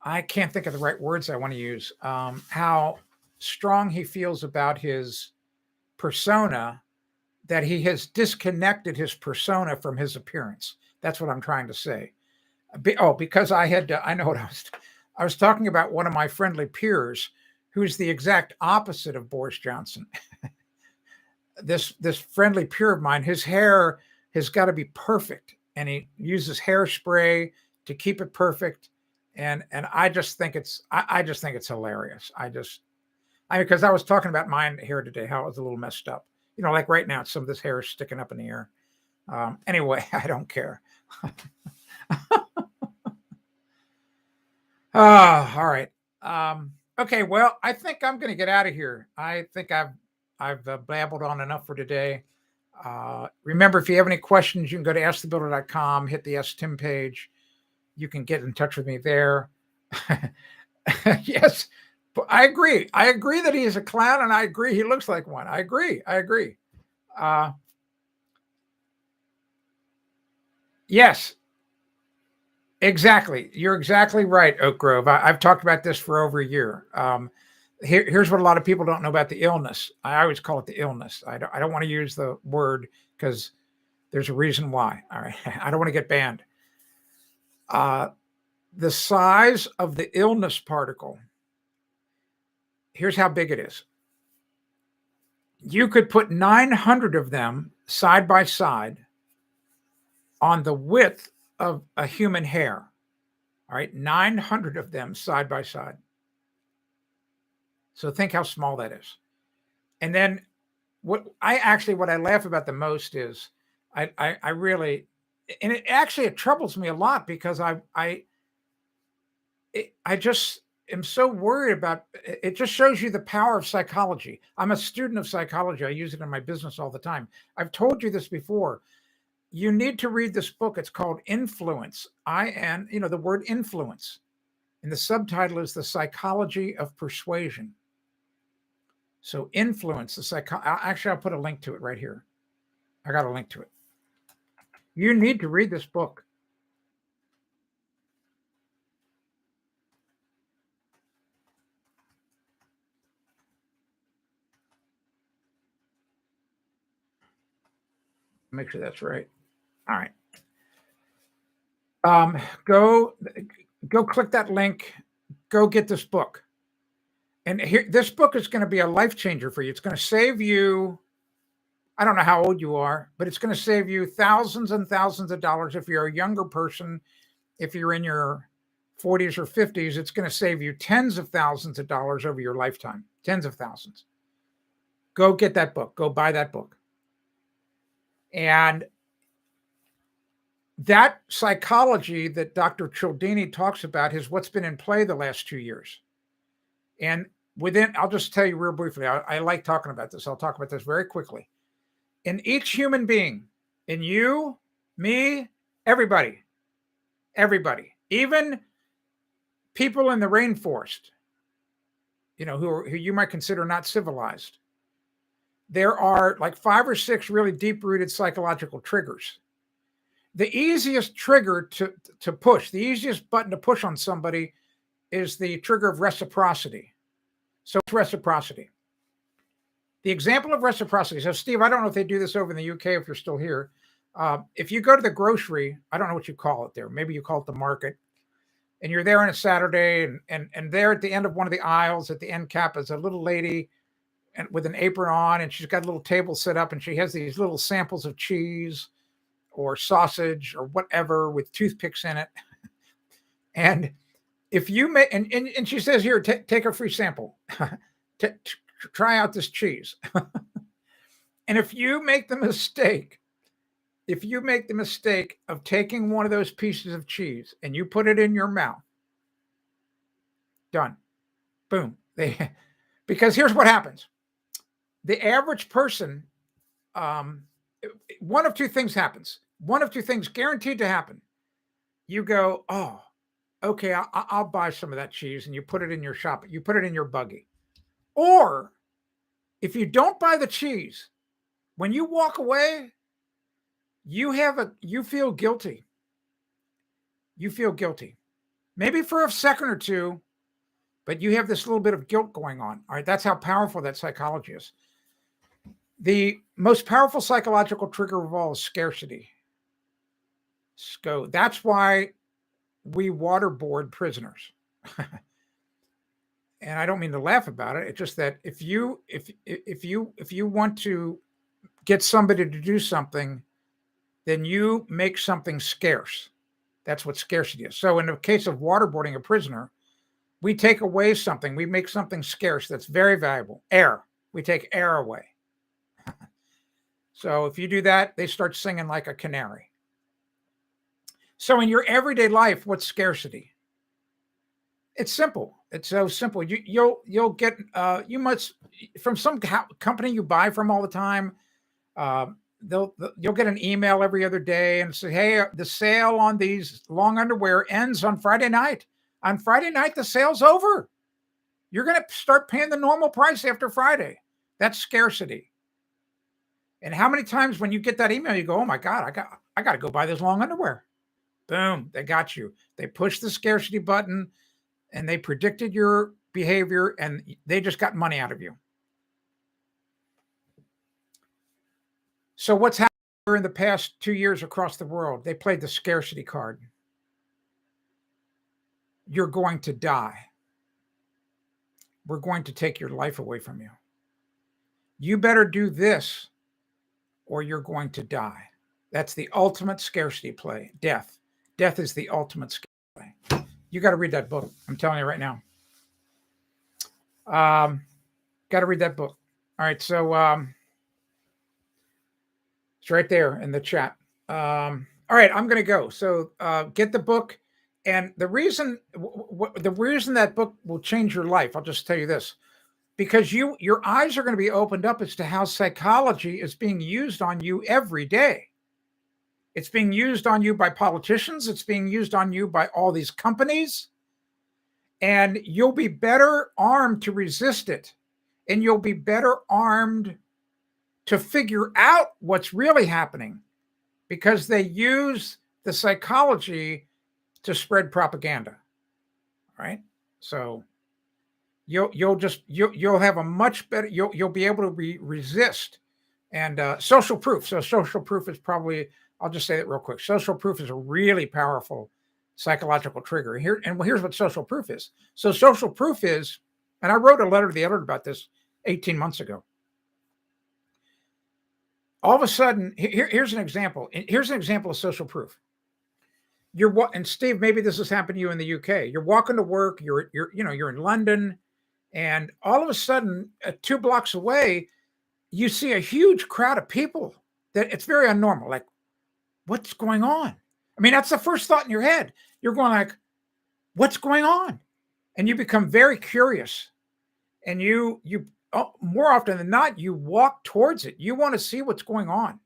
I can't think of the right words I want to use. How strong he feels about his persona, that he has disconnected his persona from his appearance. That's what I'm trying to say. Because I know what I was talking about one of my friendly peers who's the exact opposite of Boris Johnson. This friendly peer of mine, his hair has got to be perfect, and he uses hairspray to keep it perfect. And I just think it's hilarious. Because I was talking about mine here today, how it was a little messed up. Like right now, some of this hair is sticking up in the air. Anyway, I don't care. All right. Okay. Well, I think I'm going to get out of here. I think I've babbled on enough for today. Remember, if you have any questions, you can go to askthebuilder.com, hit the Ask Tim page. You can get in touch with me there. Yes, I agree. I agree that he is a clown, and I agree he looks like one. I agree. Yes, exactly. You're exactly right, Oak Grove. I've talked about this for over a year. Here's what a lot of people don't know about the illness. I always call it the illness. I don't want to use the word because there's a reason why. All right. I don't want to get banned. The size of the illness particle, here's how big it is. You could put 900 of them side by side on the width of a human hair. All right. 900 of them side by side. So think how small that is. And then what I laugh about the most is I really, and it troubles me a lot because I just am so worried about it. Just shows you the power of psychology. I'm a student of psychology. I use it in my business all the time. I've told you this before. You need to read this book. It's called Influence. The word influence. And the subtitle is The Psychology of Persuasion. So influence, I'll put a link to it right here. I got a link to it. You need to read this book. Make sure that's right. All right. Go click that link. Go get this book. And here, this book is going to be a life changer for you. It's going to save you. I don't know how old you are, but it's going to save you thousands and thousands of dollars. If you're a younger person, if you're in your 40s or 50s, it's going to save you tens of thousands of dollars over your lifetime. Tens of thousands. Go get that book. Go buy that book. And that psychology that Dr. Cialdini talks about is what's been in play the last 2 years. And I'll just tell you real briefly, I like talking about this. I'll talk about this very quickly. In each human being, in you, me, everybody, even people in the rainforest, who you might consider not civilized, there are like 5 or 6 really deep-rooted psychological triggers. The easiest trigger to push, the easiest button to push on somebody is the trigger of reciprocity. So it's reciprocity. The example of reciprocity. So Steve, I don't know if they do this over in the UK if you're still here. If you go to the grocery, I don't know what you call it there. Maybe you call it the market. And you're there on a Saturday, and there at the end of one of the aisles, at the end cap, is a little lady with an apron on, and she's got a little table set up, and she has these little samples of cheese or sausage or whatever with toothpicks in it. And if you make, and she says, here, take a free sample. Try out this cheese. And if you make the mistake of taking one of those pieces of cheese and you put it in your mouth, done. Boom. Because here's what happens. The average person, one of two things happens. One of two things guaranteed to happen. You go, oh, okay, I'll buy some of that cheese, and you put it in your shop. You put it in your buggy. Or if you don't buy the cheese, when you walk away, you feel guilty. You feel guilty. Maybe for a second or two, but you have this little bit of guilt going on. All right, that's how powerful that psychology is. The most powerful psychological trigger of all is scarcity. That's why we waterboard prisoners. And I don't mean to laugh about it. It's just that if you want to get somebody to do something, then you make something scarce. That's what scarcity is. So in the case of waterboarding a prisoner, we take away something. We make something scarce that's very valuable. Air. We take air away. So if you do that, they start singing like a canary. So in your everyday life, what's scarcity? It's simple. It's so simple. You'll get you must from some company you buy from all the time. You'll get an email every other day and say, "Hey, the sale on these long underwear ends on Friday night. On Friday night, the sale's over. You're going to start paying the normal price after Friday." That's scarcity. And how many times when you get that email, you go, "Oh my God, I got to go buy this long underwear." Boom, they got you. They pushed the scarcity button and they predicted your behavior and they just got money out of you. So what's happened in the past 2 years across the world? They played the scarcity card. You're going to die. We're going to take your life away from you. You better do this or you're going to die. That's the ultimate scarcity play. Death. Death is the ultimate scarcity play. You got to read that book. I'm telling you right now. Got to read that book. All right. So it's right there in the chat. All right. I'm going to go. So get the book. And the reason that book will change your life, I'll just tell you this, because your eyes are going to be opened up as to how psychology is being used on you every day. It's being used on you by politicians. It's being used on you by all these companies. And you'll be better armed to resist it. And you'll be better armed to figure out what's really happening because they use the psychology to spread propaganda. All right. So you'll have a much better, you'll be able to resist. And social proof. So social proof is probably, I'll just say it real quick. Social proof is a really powerful psychological trigger. Here's what social proof is. So social proof is, and I wrote a letter to the editor about this 18 months ago. All of a sudden, here's an example. Here's an example of social proof. And Steve, maybe this has happened to you in the UK. You're walking to work. You're in London, and all of a sudden, 2 blocks away, you see a huge crowd of people. That it's very unnormal. Like, what's going on? I mean, that's the first thought in your head. You're going like, what's going on? And you become very curious. And you more often than not, you walk towards it. You want to see what's going on.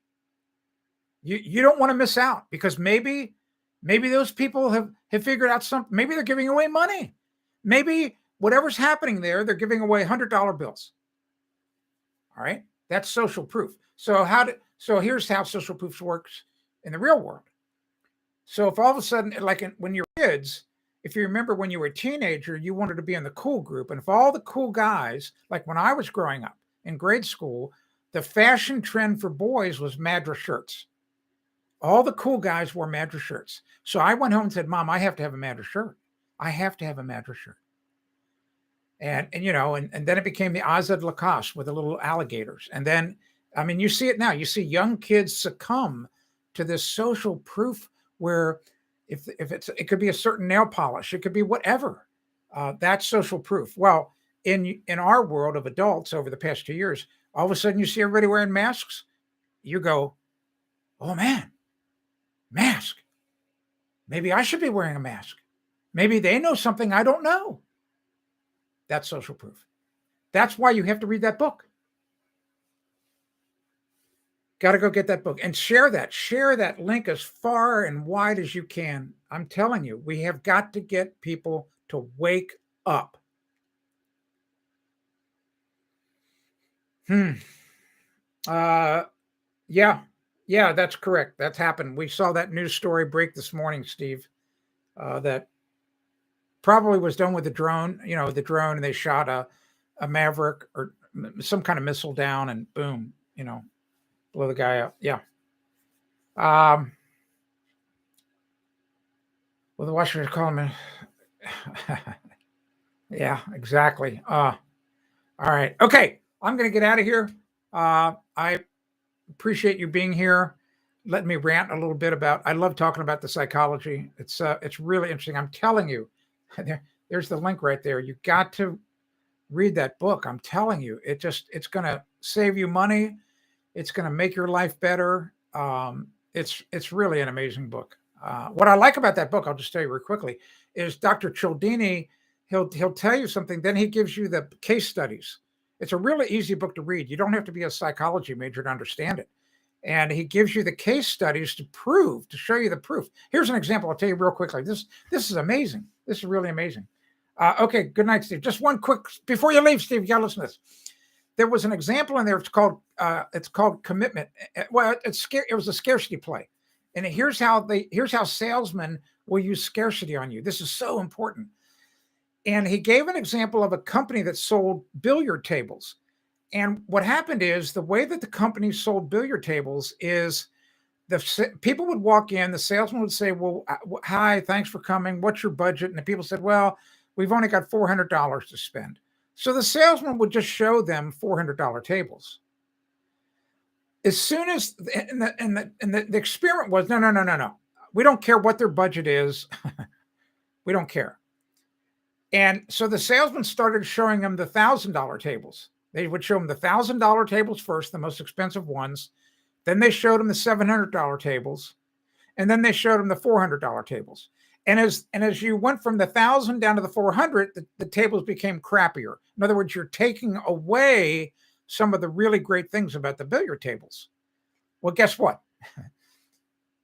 You don't want to miss out because maybe those people have figured out something. Maybe they're giving away money. Maybe whatever's happening there, they're giving away $100 bills. All right. That's social proof. So here's how social proof works in the real world. So if all of a sudden, when you're kids, if you remember when you were a teenager, you wanted to be in the cool group. And if all the cool guys, like when I was growing up in grade school, the fashion trend for boys was Madras shirts. All the cool guys wore Madras shirts. So I went home and said, Mom, I have to have a Madras shirt. I have to have a Madras shirt. And then it became the Azad Lacoste with the little alligators. And then, I mean, you see it now. You see young kids succumb to this social proof where it could be a certain nail polish, it could be whatever. That's social proof. Well, in our world of adults over the past 2 years, all of a sudden you see everybody wearing masks. You go, oh man, mask. Maybe I should be wearing a mask. Maybe they know something I don't know. That's social proof. That's why you have to read that book. Got to go get that book and share that link as far and wide as you can. I'm telling you, we have got to get people to wake up. Yeah, that's correct. That's happened. We saw that news story break this morning, Steve, that probably was done with the drone, and they shot a Maverick or some kind of missile down and boom. blow the guy up. Yeah. Well, the Washington column. Yeah, exactly. All right. Okay. I'm going to get out of here. I appreciate you being here. Let me rant a little bit about. I love talking about the psychology. It's really interesting. I'm telling you, there's the link right there. You got to read that book. I'm telling you, it's going to save you money. It's going to make your life better. It's really an amazing book. What I like about that book, I'll just tell you real quickly, is Dr. Cialdini. He'll tell you something, then he gives you the case studies. It's a really easy book to read. You don't have to be a psychology major to understand it. And he gives you the case studies to show you the proof. Here's an example. I'll tell you real quickly. This is amazing. This is really amazing. Okay, good night, Steve. Just one quick, before you leave, Steve, you gotta listen to this. There was an example in there. It's called commitment. Well, it was a scarcity play. And here's how salesmen will use scarcity on you. This is so important. And he gave an example of a company that sold billiard tables. And what happened is the way that the company sold billiard tables is people would walk in, the salesman would say, well, hi, thanks for coming. What's your budget? And the people said, well, we've only got $400 to spend. So the salesman would just show them $400 tables. As soon as, and the experiment was, no. We don't care what their budget is. We don't care. And so the salesman started showing them the $1,000 tables. They would show them the $1,000 tables first, the most expensive ones. Then they showed them the $700 tables. And then they showed them the $400 tables. And as you went from the 1,000 down to the 400, the tables became crappier. In other words, you're taking away some of the really great things about the billiard tables. Well, guess what?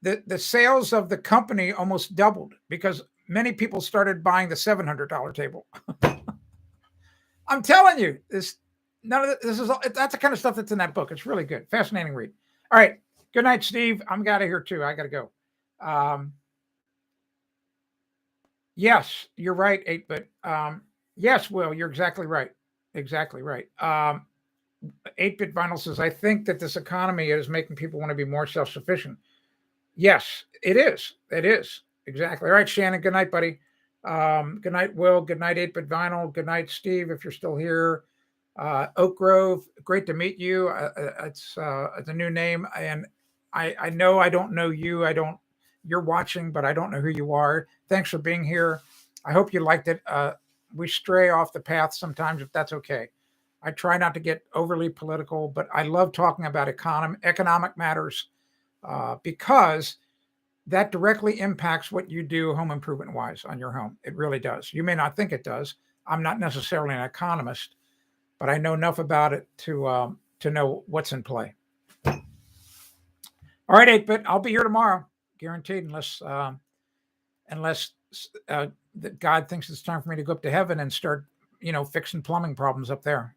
The sales of the company almost doubled because many people started buying the $700 table. I'm telling you, that's the kind of stuff that's in that book. It's really good. Fascinating read. All right. Good night, Steve. I'm out of here too. I got to go. Yes, you're right, 8-bit. Yes, Will, you're exactly right. Exactly right. 8-bit Vinyl says, I think that this economy is making people want to be more self-sufficient. Yes, it is. It is. Exactly. All right, Shannon. Good night, buddy. Good night, Will. Good night, 8-bit Vinyl. Good night, Steve, if you're still here. Oak Grove, great to meet you. It's a new name. And I know I don't know you. You're watching, but I don't know who you are. Thanks for being here. I hope you liked it. We stray off the path sometimes, if that's okay. I try not to get overly political, but I love talking about economic matters because that directly impacts what you do home improvement wise on your home. It really does. You may not think it does. I'm not necessarily an economist, but I know enough about it to know what's in play. All right, 8-bit, I'll be here tomorrow, guaranteed, unless God thinks it's time for me to go up to heaven and start, fixing plumbing problems up there.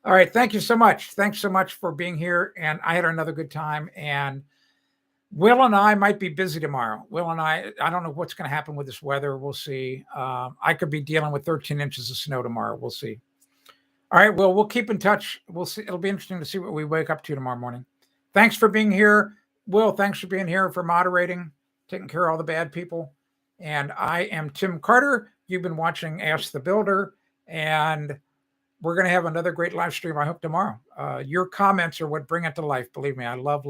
All right, thank you so much. Thanks so much for being here, and I had another good time. And Will and I might be busy tomorrow. Will and I don't know what's going to happen with this weather. We'll see. I could be dealing with 13 inches of snow tomorrow. We'll see. All right, Will, we'll keep in touch. We'll see. It'll be interesting to see what we wake up to tomorrow morning. Thanks for being here. Will, thanks for being here, for moderating, taking care of all the bad people. And I am Tim Carter. You've been watching Ask the Builder, and we're going to have another great live stream, I hope, tomorrow. Your comments are what bring it to life. Believe me, I love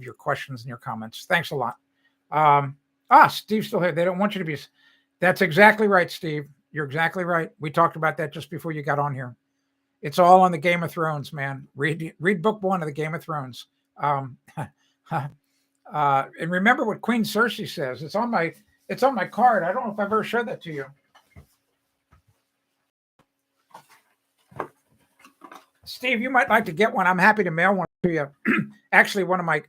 your questions and your comments. Thanks a lot. Steve's still here. They don't want you to be. That's exactly right, Steve. You're exactly right. We talked about that just before you got on here. It's all on the Game of Thrones, man. Read book 1 of the Game of Thrones. And remember what Queen Cersei says. It's on my card. I don't know if I've ever showed that to you. Steve, you might like to get one. I'm happy to mail one to you. Actually, one of my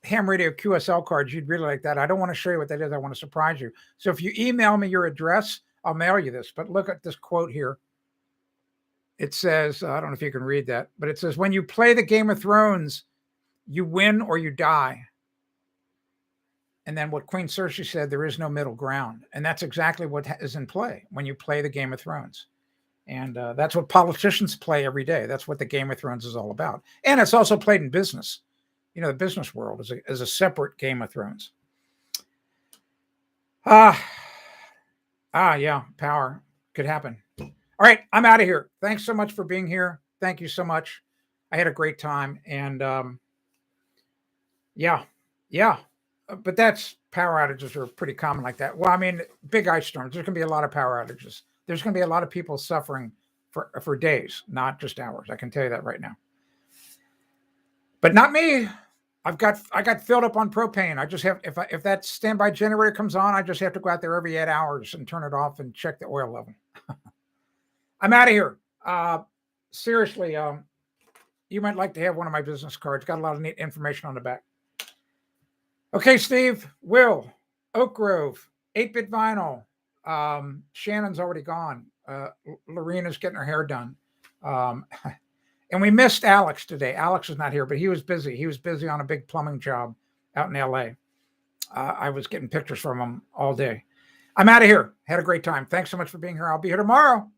ham radio QSL cards, you'd really like that. I don't want to show you what that is. I want to surprise you. So if you email me your address, I'll mail you this. But look at this quote here. It says, I don't know if you can read that, but it says, when you play the Game of Thrones, you win or you die. And then what Queen Cersei said, there is no middle ground. And that's exactly what is in play when you play the Game of Thrones. And that's what politicians play every day. That's what the Game of Thrones is all about. And it's also played in business. You know, the business world is a separate Game of Thrones. Yeah, power could happen. All right, I'm out of here. Thanks so much for being here. Thank you so much. I had a great time. And yeah. But that's power outages are pretty common like that. Well, I mean, big ice storms, there's going to be a lot of power outages. There's going to be a lot of people suffering for days, not just hours. I can tell you that right now. But not me. I got filled up on propane. I just have if that standby generator comes on, I just have to go out there every 8 hours and turn it off and check the oil level. I'm out of here. Seriously, you might like to have one of my business cards. Got a lot of neat information on the back. Okay, Steve, Will, Oak Grove, 8-Bit Vinyl. Shannon's already gone. Lorena's getting her hair done. And we missed Alex today. Alex is not here, but he was busy. He was busy on a big plumbing job out in LA. I was getting pictures from him all day. I'm out of here. Had a great time. Thanks so much for being here. I'll be here tomorrow.